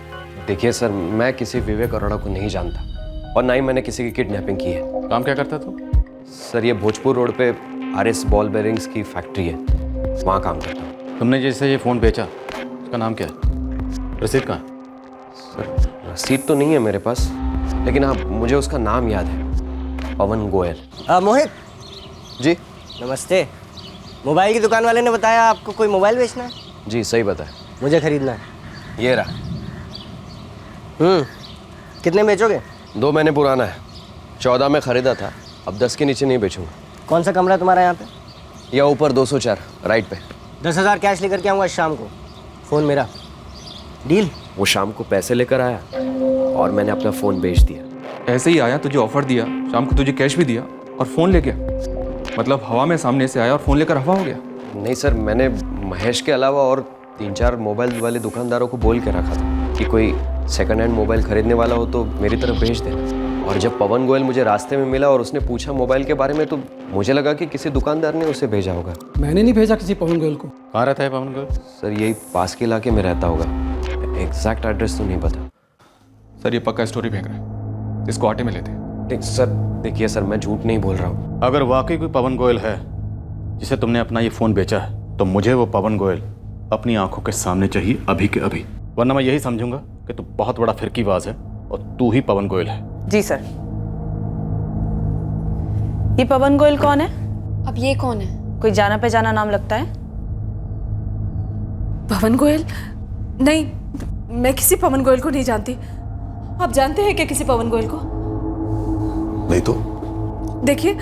देखिए सर, मैं किसी विवेक अरोड़ा को नहीं जानता और ना ही मैंने किसी की किडनैपिंग की है। काम क्या करता तू? सर ये भोजपुर रोड पे RS बॉल बेरिंग्स की फैक्ट्री है, वहाँ काम करता हूँ। तुमने जैसे ये फ़ोन बेचा, उसका नाम क्या है? रसीद कहाँ है? सर रसीद तो नहीं है मेरे पास, लेकिन हाँ मुझे उसका नाम याद है, पवन गोयल। मोहित जी नमस्ते। मोबाइल की दुकान वाले ने बताया आपको कोई मोबाइल बेचना है? जी सही बताया। मुझे खरीदना है। ये रहा। कितने बेचोगे? 2 महीने पुराना है, 14 में खरीदा था, अब 10 के नीचे नहीं बेचूंगा। कौन सा कमरा है तुम्हारा यहाँ पे? या ऊपर 204 राइट पे। 10,000 कैश लेकर के आऊँगा शाम को। फ़ोन मेरा। डील? वो शाम को पैसे लेकर आया और मैंने अपना फ़ोन बेच दिया। ऐसे ही आया, तुझे ऑफर दिया, शाम को तुझे कैश भी दिया और फ़ोन ले गया। मतलब हवा में सामने से आया और फ़ोन लेकर हवा हो गया। नहीं सर, मैंने महेश के अलावा और 3-4 मोबाइल वाले दुकानदारों को बोल के रखा था कि कोई सेकंड हैंड मोबाइल खरीदने वाला हो तो मेरी तरफ भेज देना। और जब पवन गोयल मुझे रास्ते में मिला और उसने पूछा मोबाइल के बारे में तो मुझे लगा कि किसी दुकानदार ने उसे भेजा होगा। मैंने नहीं भेजा किसी पवन गोयल को। कहाँ रहता है पवन गोयल? सर यही पास के इलाके में रहता होगा, एग्जैक्ट एड्रेस तो नहीं पता। सर ये पक्का स्टोरी फेंक रहा है, इसको आटे में लेते। सर देखिए सर, मैं झूठ नहीं बोल रहा हूँ। अगर वाकई कोई पवन गोयल है जिसे तुमने अपना ये फ़ोन बेचा है तो मुझे वो पवन गोयल अपनी आंखों के सामने चाहिए अभी के अभी, वरना मैं यही समझूंगा कि तू बहुत बड़ा फिरकीबाज है और तू ही पवन गोयल है। जी सर। ये पवन गोयल कौन है? अब ये कौन है? कोई जाना पहचाना नाम लगता है? पवन गोयल? नहीं, मैं किसी पवन गोयल को नहीं जानती। आप जानते हैं क्या किसी पवन गोयल को? नहीं तो? देखिए,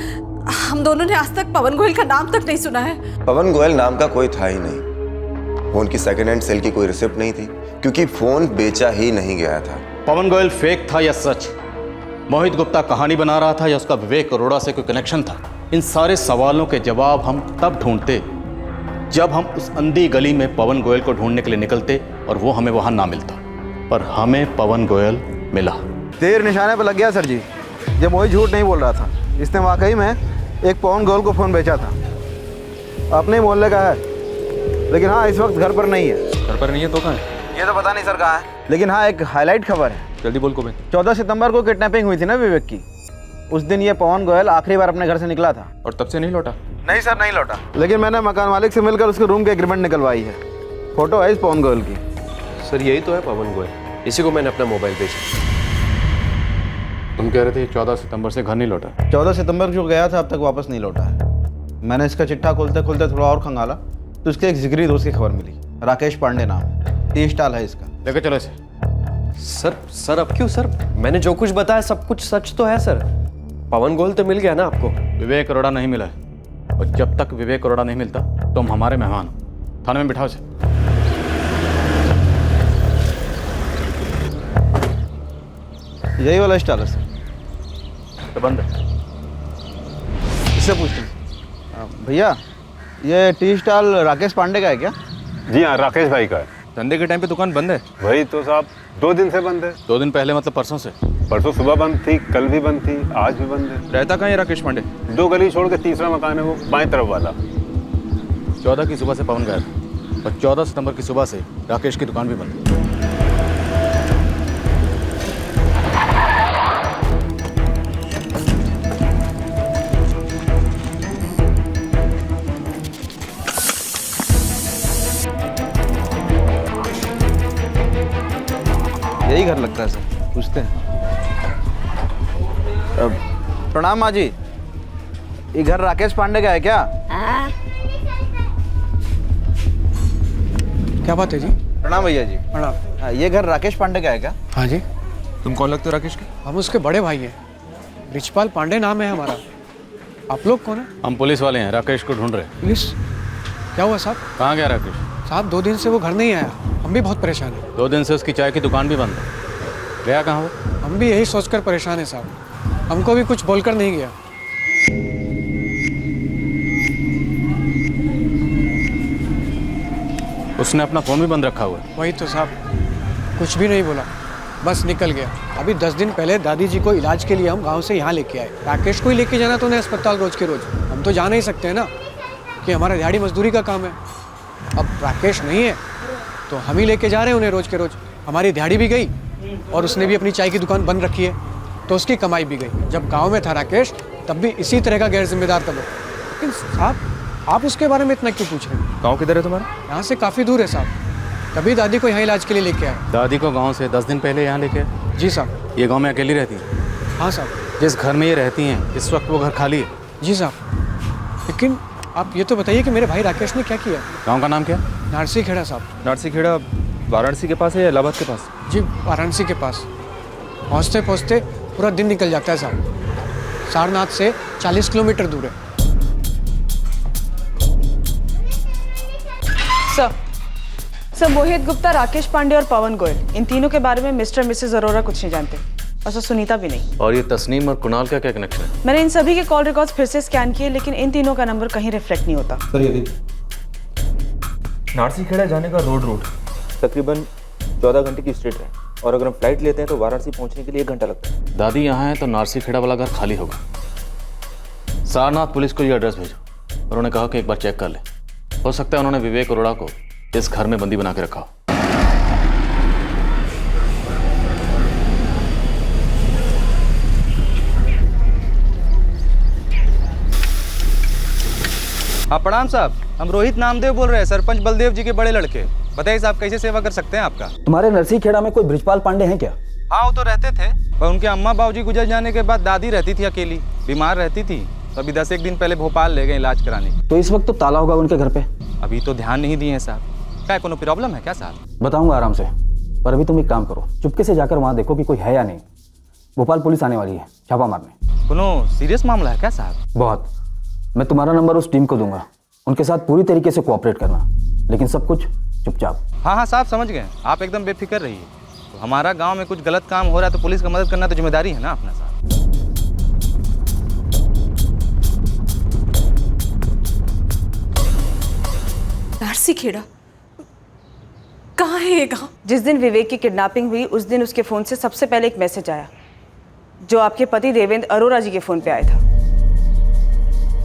हम दोनों ने आज तक पवन गोयल का नाम तक नहीं सुना है। पवन गोयल नाम का कोई था ही नहीं। फोन की सेकंड हैंड सेल की कोई रिसिप्ट नहीं थी क्योंकि फोन बेचा ही नहीं गया था। पवन गोयल फेक था या सच? मोहित गुप्ता कहानी बना रहा था या उसका विवेक अरोड़ा से कोई कनेक्शन था? इन सारे सवालों के जवाब हम तब ढूंढते जब हम उस अंधी गली में पवन गोयल को ढूंढने के लिए निकलते और वो हमें वहां ना मिलता। पर हमें पवन गोयल मिला। तीर निशाने पर लग गया सर जी। जब मोहित झूठ नहीं बोल रहा था, इसने वाकई में एक पवन गोयल को फ़ोन बेचा था। अपने मोहल्ले का है, लेकिन हाँ इस वक्त घर पर नहीं है। घर पर नहीं है तो कहाँ है? ये तो पता नहीं सर कहाँ है, लेकिन हाँ एक हाईलाइट खबर है। जल्दी बोल को। 14 सितंबर को किडनैपिंग हुई थी ना विवेक की। उस दिन ये पवन गोयल आखिरी बार अपने घर से निकला था। और तब से नहीं लौटा? नहीं सर, नहीं लौटा। लेकिन मैंने मकान मालिक से मिलकर उसके रूम की एग्रीमेंट निकलवाई है। फोटो है इस पवन गोयल की। सर यही तो है पवन गोयल, इसी को मैंने अपना मोबाइल बेचा। तुम कह रहे थे 14 सितंबर से घर नहीं लौटा? 14 सितंबर जो गया था अब तक वापस नहीं लौटा है। मैंने इसका चिट्ठा खोलते खोलते थोड़ा और खंगाला तो इसके एक जिगरी दोस्त की खबर मिली। राकेश पांडे नाम है, 30 स्टाल है इसका। लेकर चलो इसे। सर अब क्यों सर? मैंने जो कुछ बताया सब कुछ सच तो है सर। पवन गोयल तो मिल गया ना आपको? विवेक अरोड़ा नहीं मिला है और जब तक विवेक अरोड़ा नहीं मिलता तुम हमारे मेहमान हो। थाने में बिठाओ इसे। यही वाला स्टाल है सर। तो बंद है। इससे पूछते हैं भैया, ये टी स्टाल राकेश पांडे का है क्या? जी हाँ, राकेश भाई का है। धंधे के टाइम पे दुकान बंद है? वही तो साहब, 2 दिन से बंद है। 2 दिन पहले मतलब परसों से? परसों सुबह बंद थी, कल भी बंद थी, आज भी बंद है। रहता कहाँ है राकेश पांडे? 2 गली छोड़ के तीसरा मकान है वो, बाएं तरफ वाला। 14 की सुबह से पवन गया था और 14 सितंबर की सुबह से राकेश की दुकान भी बंद है। यही घर लगता है सर, पूछते हैं। प्रणाम माँ जी, ये घर राकेश पांडे का है क्या? क्या बात है जी? प्रणाम भैया जी। प्रणाम। ये घर राकेश पांडे का है क्या? हाँ जी। तुम कौन लगते हो राकेश के? हम उसके बड़े भाई हैं, रिचपाल पांडे नाम है हमारा। आप लोग कौन है? हम पुलिस वाले हैं, राकेश को ढूंढ रहे हैं। पुलिस? क्या हुआ साहब? कहाँ गया राकेश? साहब 2 दिन से वो घर नहीं आया, हम भी बहुत परेशान हैं। 2 दिन से उसकी चाय की दुकान भी बंद है। गया कहाँ वो? हम भी यही सोचकर परेशान हैं साहब, हमको भी कुछ बोलकर नहीं गया। उसने अपना फ़ोन भी बंद रखा हुआ है। वही तो साहब, कुछ भी नहीं बोला, बस निकल गया। अभी 10 दिन पहले दादी जी को इलाज के लिए हम गांव से यहाँ लेके आए। राकेश को ही लेके जाना तो उन्हें अस्पताल रोज के रोज, हम तो जा नहीं सकते हैं ना कि हमारा दिहाड़ी मजदूरी का काम है। अब राकेश नहीं है तो हम ही लेके जा रहे हैं उन्हें रोज के रोज। हमारी दिहाड़ी भी गई और उसने भी अपनी चाय की दुकान बंद रखी है तो उसकी कमाई भी गई। जब गाँव में था राकेश तब भी इसी तरह का गैर जिम्मेदार था वो। लेकिन साहब आप उसके बारे में इतना क्यों पूछ रहे हैं? गाँव किधर है तुम्हारा? यहाँ से काफ़ी दूर है साहब, तभी दादी को यहाँ इलाज के लिए लेके आए। दादी को गांव से 10 दिन पहले यहाँ लेके? जी साहब। ये गांव में अकेली रहती है? हाँ साहब। जिस घर में ये रहती हैं इस वक्त वो घर खाली है? जी साहब। लेकिन आप ये तो बताइए कि मेरे भाई राकेश ने क्या किया? गाँव का नाम क्या? नारसी खेड़ा साहब। नारसी खेड़ा वाराणसी के पास है या इलाहाबाद के पास? जी वाराणसी के पास। पहुँचते पहुँचते पूरा दिन निकल जाता है साहब। सारनाथ से 40 किलोमीटर दूर है। सर मोहित गुप्ता, राकेश पांडे और पवन गोयल, इन तीनों के बारे में मिस्टर मिसेस अरोरा कुछ नहीं जानते, और सर सुनीता भी नहीं। और ये तस्नीम और कुणाल का क्या कनेक्शन है? मैंने इन सभी के कॉल रिकॉर्ड्स फिर से स्कैन किए, लेकिन इन तीनों का नंबर कहीं रिफ्लेक्ट नहीं होता। सर ये नारसीखेड़ा जाने का रोड रूट तकरीबन 14 घंटे की स्ट्रेट है, और अगर हम फ्लाइट लेते हैं तो वाराणसी पहुंचने के लिए 1 घंटा लगता है। दादी यहाँ है तो नारसीखेड़ा वाला घर खाली होगा। सारनाथ पुलिस को ये एड्रेस भेजो। उन्होंने कहा कि एक बार चेक कर ले, हो सकता है उन्होंने विवेक अरोड़ा को इस घर में बंदी बना के रखा हो। हाँ प्रणाम साहब, हम रोहित नामदेव बोल रहे हैं, सरपंच बलदेव जी के बड़े लड़के। बताइए साहब कैसे सेवा कर सकते हैं आपका? तुम्हारे नरसीखेड़ा में कोई ब्रिजपाल पांडे हैं क्या? हाँ वो तो रहते थे, पर उनके अम्मा बाबूजी गुजर जाने के बाद दादी रहती थी अकेली, बीमार रहती थी, तो अभी 10 एक दिन पहले भोपाल ले गए इलाज कराने। तो इस वक्त तो ताला होगा उनके घर पे। अभी तो ध्यान नहीं दिए हैं साहब। क्या कोनो प्रॉब्लम है क्या साहब? बताऊंगा आराम से, पर अभी तुम एक काम करो, चुपके से जाकर वहाँ देखो कि कोई है या नहीं। भोपाल पुलिस आने वाली है छापा मारने। कोनो सीरियस मामला है क्या साहब? बहुत। मैं तुम्हारा नंबर उस टीम को दूंगा, उनके साथ पूरी तरीके से कोऑपरेट करना, लेकिन सब कुछ चुपचाप। हाँ हाँ साहब समझ गए, आप एकदम बेफिक्र रहिए। तो हमारा गांव में कुछ गलत काम हो रहा है तो पुलिस का मदद करना तो जिम्मेदारी है ना अपना साहब। नारसीखेड़ा कहाँ है ये गाँव? जिस दिन विवेक की किडनैपिंग हुई उस दिन उसके फोन से सबसे पहले एक मैसेज आया, जो आपके पति देवेंद्र अरोरा जी के फोन पे आया था।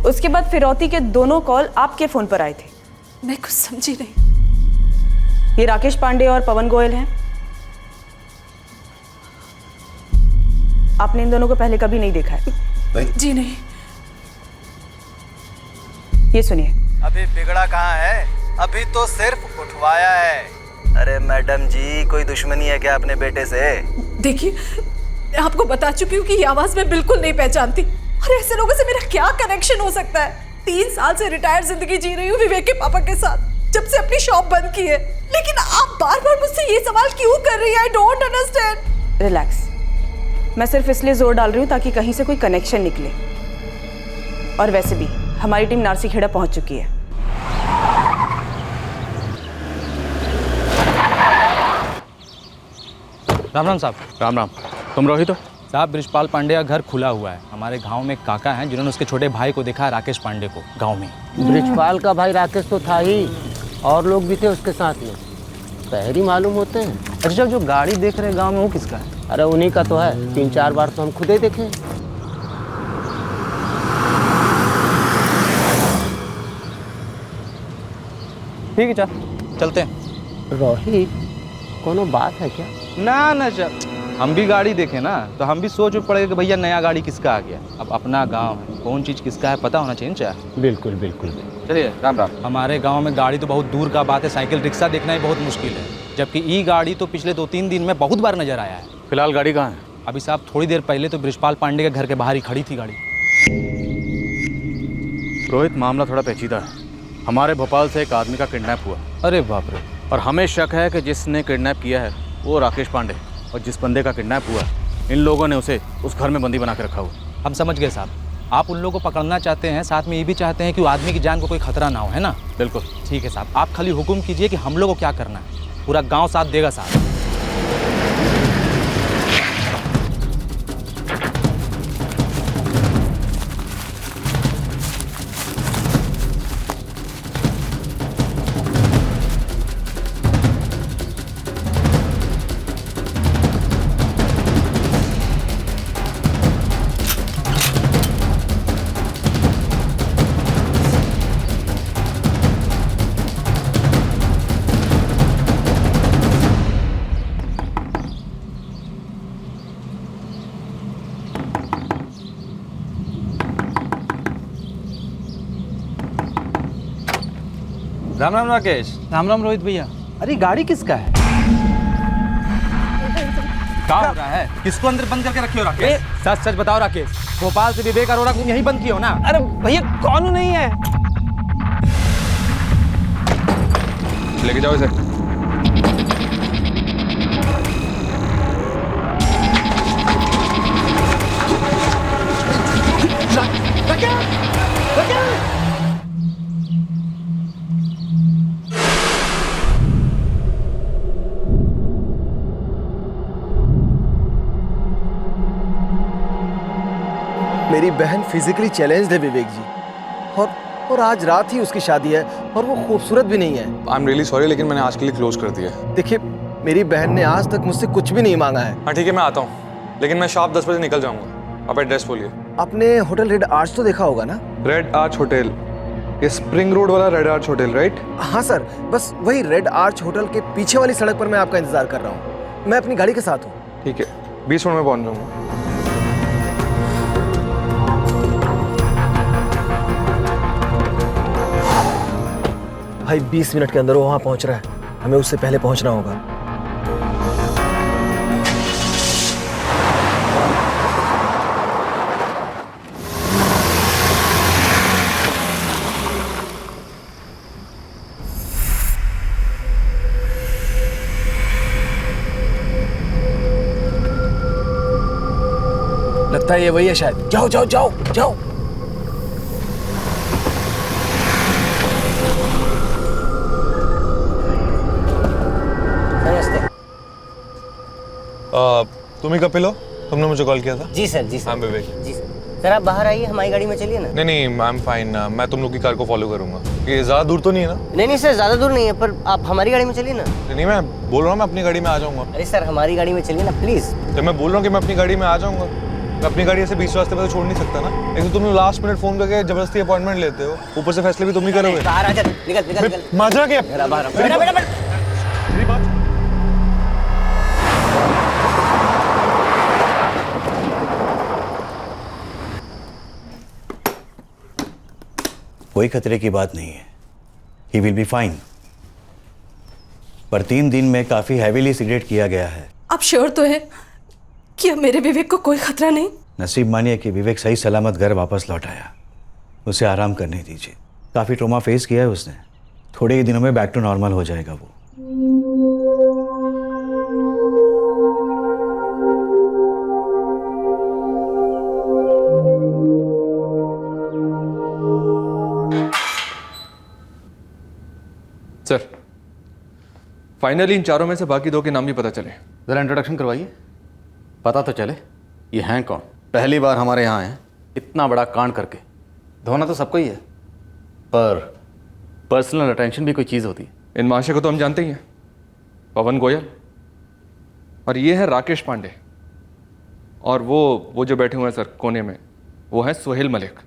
उसके बाद फिरौती के दोनों कॉल आपके फोन पर आए थे। मैं कुछ समझी नहीं। ये राकेश पांडे और पवन गोयल हैं। आपने इन दोनों को पहले कभी नहीं देखा है? नहीं। जी नहीं। ये सुनिए। अभी बिगड़ा कहाँ है, अभी तो सिर्फ उठवाया है। अरे मैडम जी, कोई दुश्मनी है क्या अपने बेटे से? देखिए, मैं आपको बता चुकी हूँ कि ये आवाज मैं बिल्कुल नहीं पहचानती, और ऐसे लोगों से मेरा क्या कनेक्शन हो सकता है? 3 साल से रिटायर्ड जिंदगी जी रही हूँ विवेक के पापा के साथ, जब से अपनी शॉप बंद की है। लेकिन आप बार बार मुझसे ये सवाल क्यों कर रही हैं? I don't understand. रिलैक्स, मैं सिर्फ इसलिए जोर डाल रही हूँ ताकि कहीं से कोई कनेक्शन निकले। और वैसे भी हमारी टीम नारसीखेड़ा पहुंच चुकी है। राम राम साहब। राम राम। तुम रोहित हो? साहब ब्रिजपाल पांडे का घर खुला हुआ है। हमारे गांव में एक काका हैं जिन्होंने उसके छोटे भाई को देखा, राकेश पांडे को, गांव में। ब्रिजपाल का भाई राकेश तो था ही, और लोग भी थे उसके साथ में, शहरी मालूम होते हैं। अच्छा, जो गाड़ी देख रहे हैं गांव में वो किसका है? अरे उन्हीं का तो है, 3-4 बार तो हम खुद ही देखे। ठीक है चलते हैं। रोहित, कोनो बात है क्या? ना चल, हम भी गाड़ी देखे ना तो हम भी सोच पड़ेगा कि भैया नया गाड़ी किसका आ गया। अब अपना गांव है, कौन चीज़ किसका है पता होना चाहिए। चाहे बिल्कुल बिल्कुल। चलिए राम राम। हमारे गांव में गाड़ी तो बहुत दूर का बात है, साइकिल रिक्शा देखना ही बहुत मुश्किल है, जबकि ई गाड़ी तो पिछले 2-3 दिन में बहुत बार नजर आया है। फिलहाल गाड़ी कहाँ है? अभी साहब थोड़ी देर पहले तो ब्रिजपाल पांडे के घर के बाहर ही खड़ी थी गाड़ी। रोहित, मामला थोड़ा पेचीदा है। हमारे भोपाल से एक आदमी का किडनैप हुआ। अरे बाप रे। और हमें शक है कि जिसने किडनैप किया है वो राकेश पांडे, और जिस बंदे का किडनैप हुआ इन लोगों ने उसे उस घर में बंदी बना के रखा हुआ। हम समझ गए साहब, आप उन लोगों को पकड़ना चाहते हैं, साथ में ये भी चाहते हैं कि वो आदमी की जान को कोई खतरा ना हो, है ना? बिल्कुल। ठीक है साहब, आप खाली हुक्म कीजिए कि हम लोग को क्या करना है। पूरा गाँव साथ देगा साहब। राम राम राकेश। राम राम रोहित भैया। अरे गाड़ी किसका है? क्या हो रहा है? किसको अंदर बंद करके रखे हो राकेश? सच सच बताओ राकेश, भोपाल से विवेक अरोड़ा को यहीं बंद किया हो ना? अरे भैया कौन नहीं है? लेके जाओ इसे। मेरी बहन फिजिकली चैलेंज्ड है विवेक जी, और आज रात ही उसकी शादी है और वो खूबसूरत भी नहीं है। आई एम रियली सॉरी, लेकिन मैंने आज के लिए क्लोज कर दिया है। देखिए, मेरी बहन ने आज तक मुझसे कुछ भी नहीं मांगा है। हाँ ठीक है, मैं आता हूँ, लेकिन मैं शार्प 10 बजे निकल जाऊंगा। आप एड्रेस बोलिए। आपने होटल रेड आर्च तो देखा होगा ना? रेड आर्च होटल, ये स्प्रिंग रोड वाला रेड आर्च होटल, राइट? हाँ सर, बस वही रेड आर्च होटल के पीछे वाली सड़क पर मैं आपका इंतजार कर रहा हूँ। मैं अपनी गाड़ी के साथ हूँ। ठीक है, 20 मिनट में पहुंच जाऊंगा। भाई 20 मिनट के अंदर वो वहां पहुंच रहा है, हमें उससे पहले पहुंचना होगा। लगता है ये वही है शायद। जाओ जाओ जाओ जाओ। तुम ही कपिल हो? तुमने मुझे कॉल किया था? जी सर, जी सर। हाँ विवेक। जी सर, आप बाहर आइए, हमारी गाड़ी में चलिए ना। नहीं, आई एम फाइन। मैं तुम लोग की कार को फॉलो करूंगा। ये ज़्यादा दूर तो नहीं है ना? नहीं सर, ज़्यादा दूर नहीं है, पर आप हमारी गाड़ी में चलिए ना। नहीं, मैं बोल रहा हूँ मैं अपनी गाड़ी में आ जाऊंगा। अरे सर, हमारी गाड़ी में चलिए ना प्लीज़। तो मैं बोल रहा हूँ कि मैं अपनी गाड़ी में आ जाऊंगा। मैं अपनी गाड़ी ऐसे बीच रास्ते पर तो छोड़ नहीं सकता ना। एक तो तुम लास्ट मिनट फोन करके जबरदस्ती अपॉइंटमेंट लेते हो, ऊपर से फैसले भी तुम ही करोगे। बाहर आ जा, निकल निकल निकल। माजरा क्या? कोई खतरे की बात नहीं है, ही विल बी फाइन। पर 3 दिन में काफी हैवीली सिगरेट किया गया है। आप श्योर तो है कि अब मेरे विवेक को कोई खतरा नहीं? नसीब मानिए कि विवेक सही सलामत घर वापस लौट आया। उसे आराम करने दीजिए, काफी ट्रॉमा फेस किया है उसने। थोड़े ही दिनों में बैक टू नॉर्मल हो जाएगा वो। सर, फाइनली इन चारों में से बाकी 2 के नाम भी पता चले। ज़रा इंट्रोडक्शन करवाइए, पता तो चले ये हैं कौन। पहली बार हमारे यहाँ हैं, इतना बड़ा कांड करके। धोना तो सबको ही है, पर पर्सनल अटेंशन भी कोई चीज़ होती है। इन महाशय को तो हम जानते ही हैं, पवन गोयल। और ये है राकेश पांडे। और वो जो बैठे हुए हैं सर कोने में, वो है सोहेल मलिक।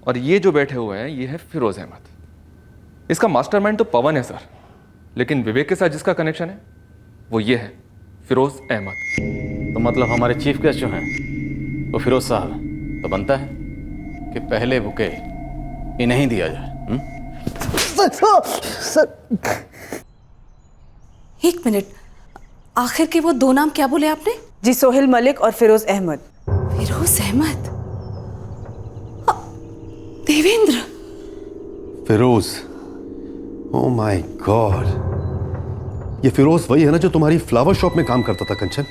और ये जो बैठे हुए हैं, ये है फिरोज अहमद। इसका मास्टरमाइंड तो पवन है सर, लेकिन विवेक के साथ जिसका कनेक्शन है वो ये है फिरोज अहमद। तो मतलब हमारे चीफ गेस्ट जो हैं वो फिरोज साहब, तो बनता है कि पहले बुके इन्हें ही दिया जाए। एक मिनट, आखिर के वो 2 नाम क्या बोले आपने? जी, सोहेल मलिक और Firoz Ahmed. Firoz Ahmed? Devendra. Firoz, oh my god, ये फिरोज वही है ना जो तुम्हारी फ्लावर शॉप में काम करता था कंचन?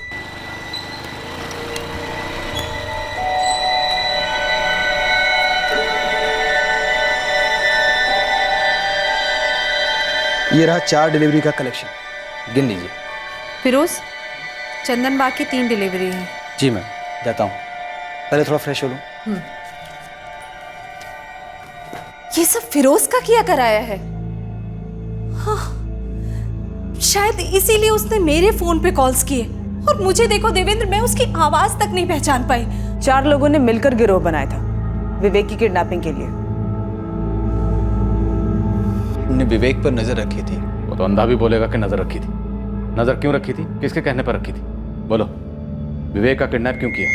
ये रहा 4 डिलीवरी का कलेक्शन, गिन लीजिए। फिरोज, चंदन बाग की 3 डिलीवरी है। जी मैम, जाता हूँ। पहले थोड़ा फ्रेश हो लूं। ये सब फिरोज का किया कराया है। हाँ, शायद इसीलिए उसने मेरे फोन पे कॉल्स किए। और मुझे देखो देवेंद्र, मैं उसकी आवाज तक नहीं पहचान पाई। 4 लोगों ने मिलकर गिरोह बनाया था विवेक की किडनैपिंग के लिए। हमने विवेक पर नजर रखी थी। वो तो अंधा भी बोलेगा कि नजर रखी थी। नजर क्यों रखी थी? किसके कहने पर रखी थी? बोलो, विवेक का किडनैप क्यों किया?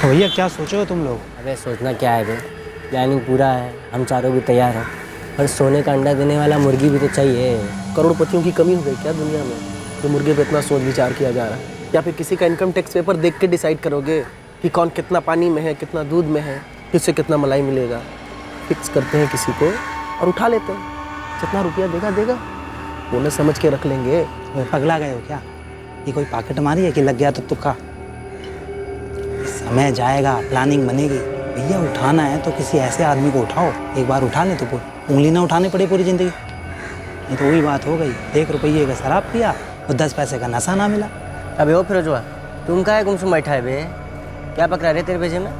भैया क्या सोचो हो तुम लोग? अबे सोचना क्या है बे, प्लानिंग पूरा है, हम चारों भी तैयार हैं। पर सोने का अंडा देने वाला मुर्गी भी तो चाहिए। करोड़पतियों की कमी हो गई क्या दुनिया में, तो मुर्गे पे इतना सोच विचार किया जा रहा है? या फिर किसी का इनकम टैक्स पेपर देख के डिसाइड करोगे कि कौन कितना पानी में है, कितना दूध में है, किससे कितना मलाई मिलेगा? फिक्स करते हैं किसी को और उठा लेते हैं, जितना रुपया देगा देगा, उन्हें समझ के रख लेंगे। पगला गए हो क्या? ये कोई पॉकेट मारी है कि लग गया तो तुक्का? समय जाएगा, प्लानिंग बनेगी। भैया उठाना है तो किसी ऐसे आदमी को उठाओ, एक बार उठा ले तो उंगली ना उठाने पड़े पूरी जिंदगी। नहीं तो वही बात हो गई, 1 रुपये का शराब पिया और 10 पैसे का नशा ना मिला। अबे ओ फिरोजवा, तुम काहे गुमसुम बैठा है बे? क्या पकड़ा रहे तेरे भेजे में?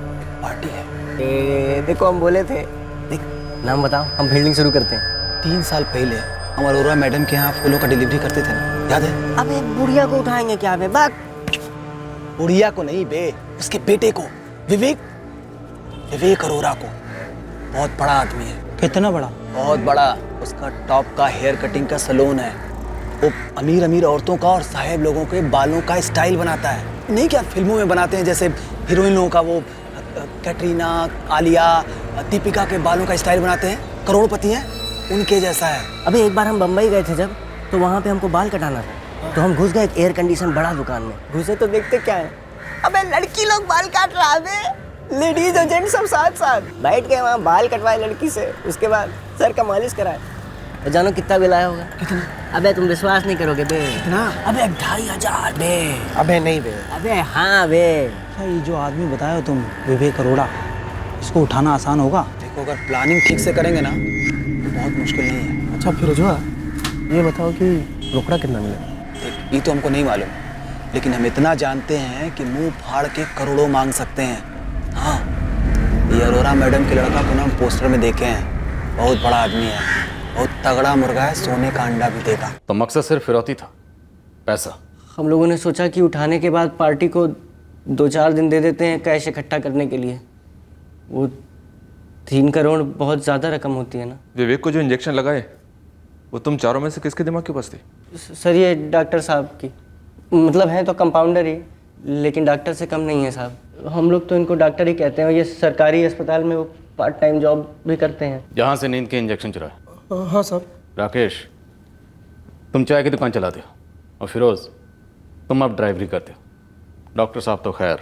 पार्टी है। देखो हम बोले थे। देख नाम बताओ, हम फील्डिंग शुरू करते हैं। 3 साल पहले हम अरोरा मैडम के यहाँ फूलों का डिलीवरी करते थे ना, याद है? अबे बुढ़िया को उठाएंगे क्या बे? बात बुढ़िया को नहीं बे, उसके बेटे को, विवेक अरोरा को। बहुत बड़ा आदमी है। कितना बड़ा? बहुत बड़ा। उसका टॉप का हेयर कटिंग का सैलून है। वो अमीर अमीर औरतों का और साहेब लोगों के बालों का स्टाइल बनाता है। नहीं क्या फिल्मों में बनाते हैं जैसे हीरोइनों का, वो कैटरीना, आलिया, दीपिका के बालों का स्टाइल बनाते हैं, करोड़पति हैं, उनके जैसा है। अबे एक बार हम बम्बई गए थे जब, तो वहाँ पे हमको बाल कटाना था, तो हम घुस गए एक एयर कंडीशन बड़ा दुकान में। घुसे तो देखते क्या है, अबे लड़की लोग बाल काट रहा है, लेडीज और जेंट्स सब साथ साथ बैठ के वहाँ बाल कटवाए लड़की से, उसके बाद सर का मालिश कराए। तो जानो कितना बिल आया होगा? कितना? अबे तुम विश्वास नहीं करोगे बे। कितना? अबे 2500 बे। अबे नहीं बे। अबे हाँ बे। ये जो आदमी बताया हो तुम, विवेक अरोड़ा, इसको उठाना आसान होगा? देखो अगर प्लानिंग ठीक से करेंगे ना तो बहुत मुश्किल नहीं है। अच्छा फिरोजवा, ये बताओ कि रोकड़ा कितना मिला? देख, ये तो हमको नहीं मालूम, लेकिन हम इतना जानते हैं कि मुंह फाड़ के करोड़ों मांग सकते हैं। हाँ, ये अरोरा मैडम के लड़का को ना पोस्टर में देखे हैं, बहुत बड़ा आदमी है, बहुत तगड़ा मुर्गा है, सोने का अंडा भी देगा। तो मकसद सिर्फ फिरौती था, पैसा? हम लोगों ने सोचा कि उठाने के बाद पार्टी को 2-4 दिन दे देते हैं कैश इकट्ठा करने के लिए। वो 3 करोड़ बहुत ज़्यादा रकम होती है ना। विवेक को जो इंजेक्शन लगाए वो तुम चारों में से किसके दिमाग के पास थी? सर ये डॉक्टर साहब की, मतलब है तो कंपाउंडर ही, लेकिन डॉक्टर से कम नहीं है साहब। हम लोग तो इनको डॉक्टर ही कहते हैं, ये सरकारी अस्पताल में वो पार्ट टाइम जॉब भी करते हैं। जहाँ से नींद के इंजेक्शन चुराए? हाँ साहब। राकेश, तुम चाय की दुकान चलाते हो, और फिरोज तुम अब ड्राइवरी करते हो। डॉक्टर साहब तो खैर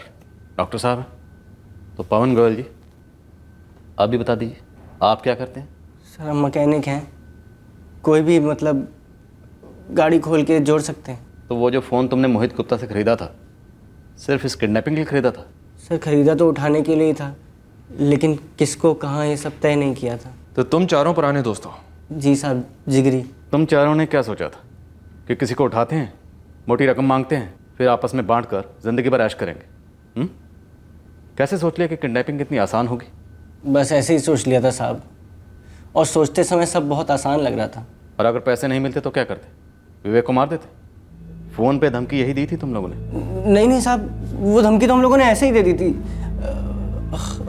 डॉक्टर साहब हैं। तो पवन गोयल जी, आप भी बता दीजिए, आप क्या करते हैं? सर हम मैकेनिक हैं, कोई भी मतलब गाड़ी खोल के जोड़ सकते हैं। तो वो जो फ़ोन तुमने मोहित गुप्ता से ख़रीदा था, सिर्फ इस किडनैपिंग के लिए ख़रीदा था? सर ख़रीदा तो उठाने के लिए ही था, लेकिन किसको कहाँ ये सब तय नहीं किया था। तो तुम चारों पुराने दोस्त हो? जी साहब, जिगरी। तुम चारों ने क्या सोचा था कि किसी को उठाते हैं, मोटी रकम मांगते हैं, फिर आपस में बांटकर ज़िंदगी भर ऐश करेंगे? कैसे सोच लिया कि किडनैपिंग इतनी आसान होगी? बस ऐसे ही सोच लिया था साहब, और सोचते समय सब बहुत आसान लग रहा था। और अगर पैसे नहीं मिलते तो क्या करते? विवेक को मार देते? फ़ोन पे धमकी यही दी थी तुम लोगों ने? नहीं साहब, वो धमकी तो हम लोगों ने ऐसे ही दे दी थी।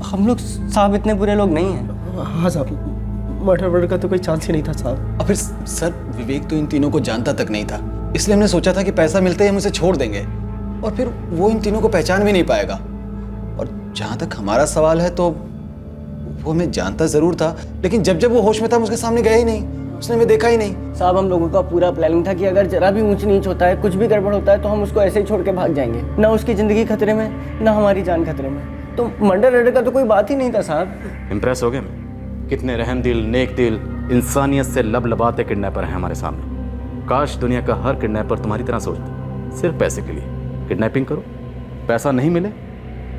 हम लोग साहब इतने बुरे लोग नहीं हैं। हाँ साहब, मर्डर का तो कोई चांस ही नहीं था साहब। और फिर सर विवेक तो इन तीनों को जानता तक नहीं था, इसलिए हमने सोचा था कि पैसा मिलते ही हम उसे छोड़ देंगे, और फिर वो इन तीनों को पहचान भी नहीं पाएगा। और जहाँ तक हमारा सवाल है तो वो हमें जानता ज़रूर था, लेकिन जब जब वो होश में था हम उसके सामने गए ही नहीं, उसने हमें देखा ही नहीं। साहब हम लोगों का पूरा प्लानिंग था कि अगर जरा भी ऊंच नीच होता है, कुछ भी गड़बड़ होता है, तो हम उसको ऐसे ही छोड़ के भाग जाएंगे। ना उसकी ज़िंदगी खतरे में, ना हमारी जान खतरे में। तो मर्डर का तो कोई बात ही नहीं था साहब। इम्प्रेस हो गए मैं, कितने रहम दिल, नेक दिल, इंसानियत से लबलबाते किडनैपर हैं हमारे सामने। काश दुनिया का हर किडनैपर तुम्हारी तरह सोचता, सिर्फ पैसे के लिए किडनैपिंग करो, पैसा नहीं मिले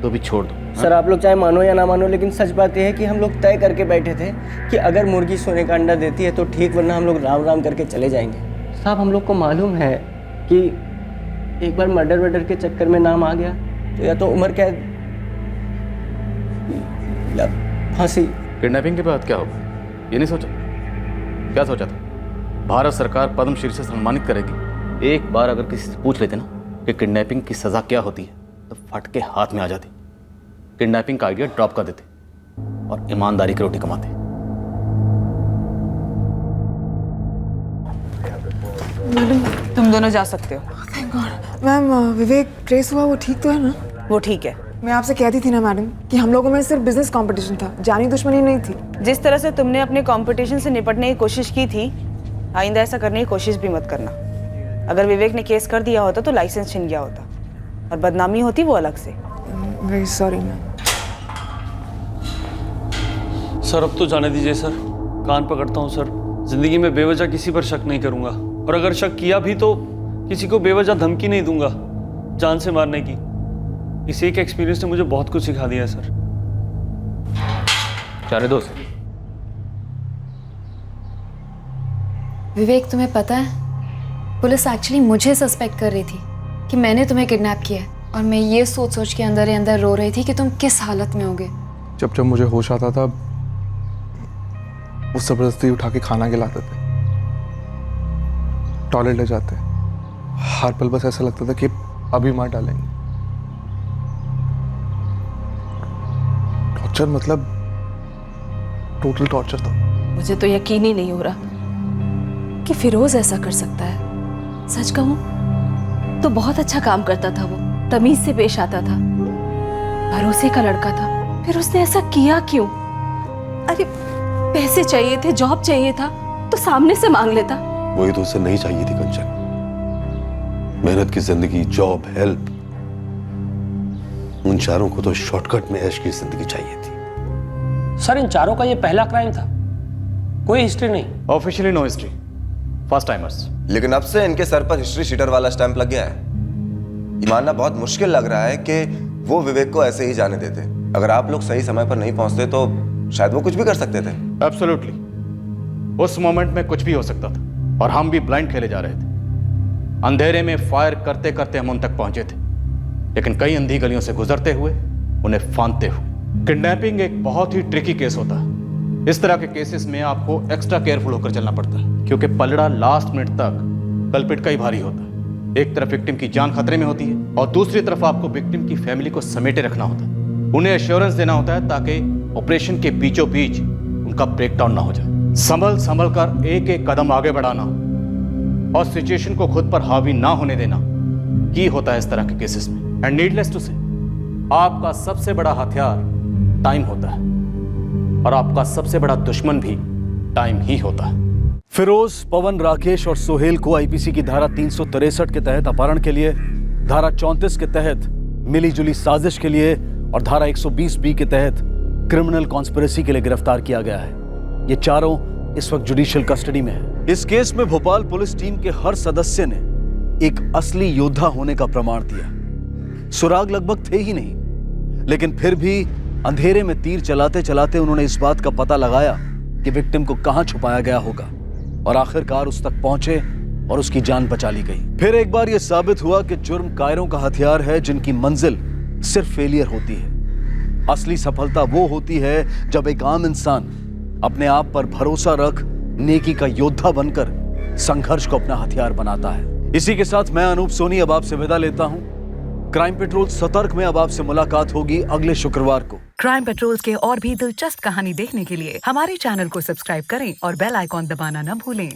तो भी छोड़ दो। सर आप लोग चाहे मानो या ना मानो, लेकिन सच बात यह है कि हम लोग तय करके बैठे थे कि अगर मुर्गी सोने का अंडा देती है तो ठीक, वरना हम लोग राम राम करके चले जाएंगे। साहब हम लोग को मालूम है कि एक बार मर्डर के चक्कर में नाम आ गया तो या तो उम्र कैद या फांसी। किडनैपिंग के बाद क्या होगा ये नहीं सोचा? क्या सोचा था? भारत सरकार पद्मश्री से सम्मानित करेगी। एक बार अगर किसी से पूछ लेते ना कि किडनैपिंग की सज़ा क्या होती है, तो फट के हाथ में आ जाती। किडनैपिंग का आइडिया ड्रॉप कर देते और ईमानदारी की रोटी कमाते। मैडम तुम दोनों जा सकते हो। Thank God. मैम विवेक ट्रेस हुआ, वो ठीक तो है ना? वो ठीक है। मैं आपसे कहती थी ना मैडम कि हम लोगों में सिर्फ बिजनेस कंपटीशन था, जानी दुश्मनी नहीं थी। जिस तरह से तुमने अपने कंपटीशन से निपटने की कोशिश की थी, आइंदा ऐसा करने की कोशिश भी मत करना। अगर विवेक ने केस कर दिया होता तो लाइसेंस छिन गया होता, और बदनामी होती वो अलग से। Very sorry ma'am. सर अब तो जाने दीजिए सर, कान पकड़ता हूँ सर। जिंदगी में बेवजह किसी पर शक नहीं करूंगा, और अगर शक किया भी तो किसी को बेवजह धमकी नहीं दूंगा जान से मारने की। इसी एक एक्सपीरियंस ने मुझे बहुत कुछ सिखा दिया है सर। जाने दो। विवेक, तुम्हें पता है पुलिस एक्चुअली मुझे सस्पेक्ट कर रही थी कि मैंने तुम्हें किडनैप किया है, और मैं ये सोच सोच के अंदर ही अंदर रो रही थी कि तुम किस हालत में होगे। जब जब मुझे होश आता था वो ज़बरदस्ती उठा के खाना खिलाते थे, टॉयलेट ले जाते, हर पल बस ऐसा लगता था कि अभी मार डालेंगे। टॉर्चर मतलब टोटल टॉर्चर था। मुझे तो यकीन ही नहीं हो रहा कि फिरोज ऐसा कर सकता है। सच कहूं तो बहुत अच्छा काम करता था वो, तमीज से पेश आता था, भरोसे का लड़का था। फिर उसने ऐसा किया क्यों? अरे पैसे चाहिए थे, जॉब चाहिए था तो सामने से मांग लेता। वही तो उसे नहीं चाहिए थी कंचन। मेहनत की जिंदगी, जॉब, हेल्प, उन चारों को तो शॉर्टकट में ऐश की जिंदगी चाहिए थी। सर, इन चारों का ये पहला क्राइम था, कोई हिस्ट्री नहीं। Officially no history, first timers. लेकिन अब से इनके सर पर हिस्ट्री शीटर वाला स्टैंप लग गया है। ये मानना बहुत मुश्किल लग रहा है कि वो विवेक को ऐसे ही जाने देते। अगर आप लोग सही समय पर नहीं पहुंचते तो शायद वो कुछ भी कर सकते थे। एब्सोल्युटली, उस मोमेंट में कुछ भी हो सकता था और हम भी ब्लाइंड खेले जा रहे थे। अंधेरे में फायर करते करते हम उन तक पहुंचे थे, लेकिन कई अंधी गलियों से गुजरते हुए, उन्हें फांदते हुए। किडनैपिंग एक बहुत ही ट्रिकी केस होता है। इस तरह के केसेस में आपको एक्स्ट्रा केयरफुल होकर चलना पड़ता है, क्योंकि पलड़ा लास्ट मिनट तक कल्पिट का ही भारी होता है। एक तरफ विक्टिम की जान खतरे में होती है और दूसरी तरफ आपको विक्टिम की फैमिली को समेटे रखना होता है। उन्हें एश्योरेंस देना होता है ताकि ऑपरेशन के बीचों बीच उनका ब्रेकडाउन ना हो जाए। संभल संभल कर एक एक कदम आगे बढ़ाना और सिचुएशन को खुद पर हावी ना होने देना की होता है इस तरह के केसेस में। एंड नीडलेस टू से, आपका सबसे बड़ा हथियार टाइम होता है और आपका सबसे बड़ा दुश्मन भी टाइम ही होता है। फिरोज, पवन, राकेश और सोहेल को आईपीसी की धारा 363 के तहत अपहरण के लिए, धारा 34 के तहत मिलीजुली साजिश के लिए और धारा 120B के तहत क्रिमिनल कॉन्स्पिरेसी के लिए गिरफ्तार किया गया है। ये चारों इस वक्त जुडिशियल कस्टडी में है। इस केस में भोपाल पुलिस टीम के हर सदस्य ने एक असली योद्धा होने का प्रमाण दिया। सुराग लगभग थे ही नहीं, लेकिन फिर भी अंधेरे में तीर चलाते चलाते उन्होंने इस बात का पता लगाया कि विक्टिम को कहां छुपाया गया होगा, और आखिरकार उस तक पहुंचे और उसकी जान बचा ली गई। फिर एक बार यह साबित हुआ कि जुर्म कायरों का हथियार है जिनकी मंजिल सिर्फ फेलियर होती है। असली सफलता वो होती है जब एक आम इंसान अपने आप पर भरोसा रख नेकी का योद्धा बनकर संघर्ष को अपना हथियार बनाता है। इसी के साथ मैं अनूप सोनी अब आपसे विदा लेता हूं। क्राइम पेट्रोल सतर्क में अब आपसे मुलाकात होगी अगले शुक्रवार को। क्राइम पेट्रोल के और भी दिलचस्प कहानी देखने के लिए हमारे चैनल को सब्सक्राइब करें और बेल आइकॉन दबाना न भूलें।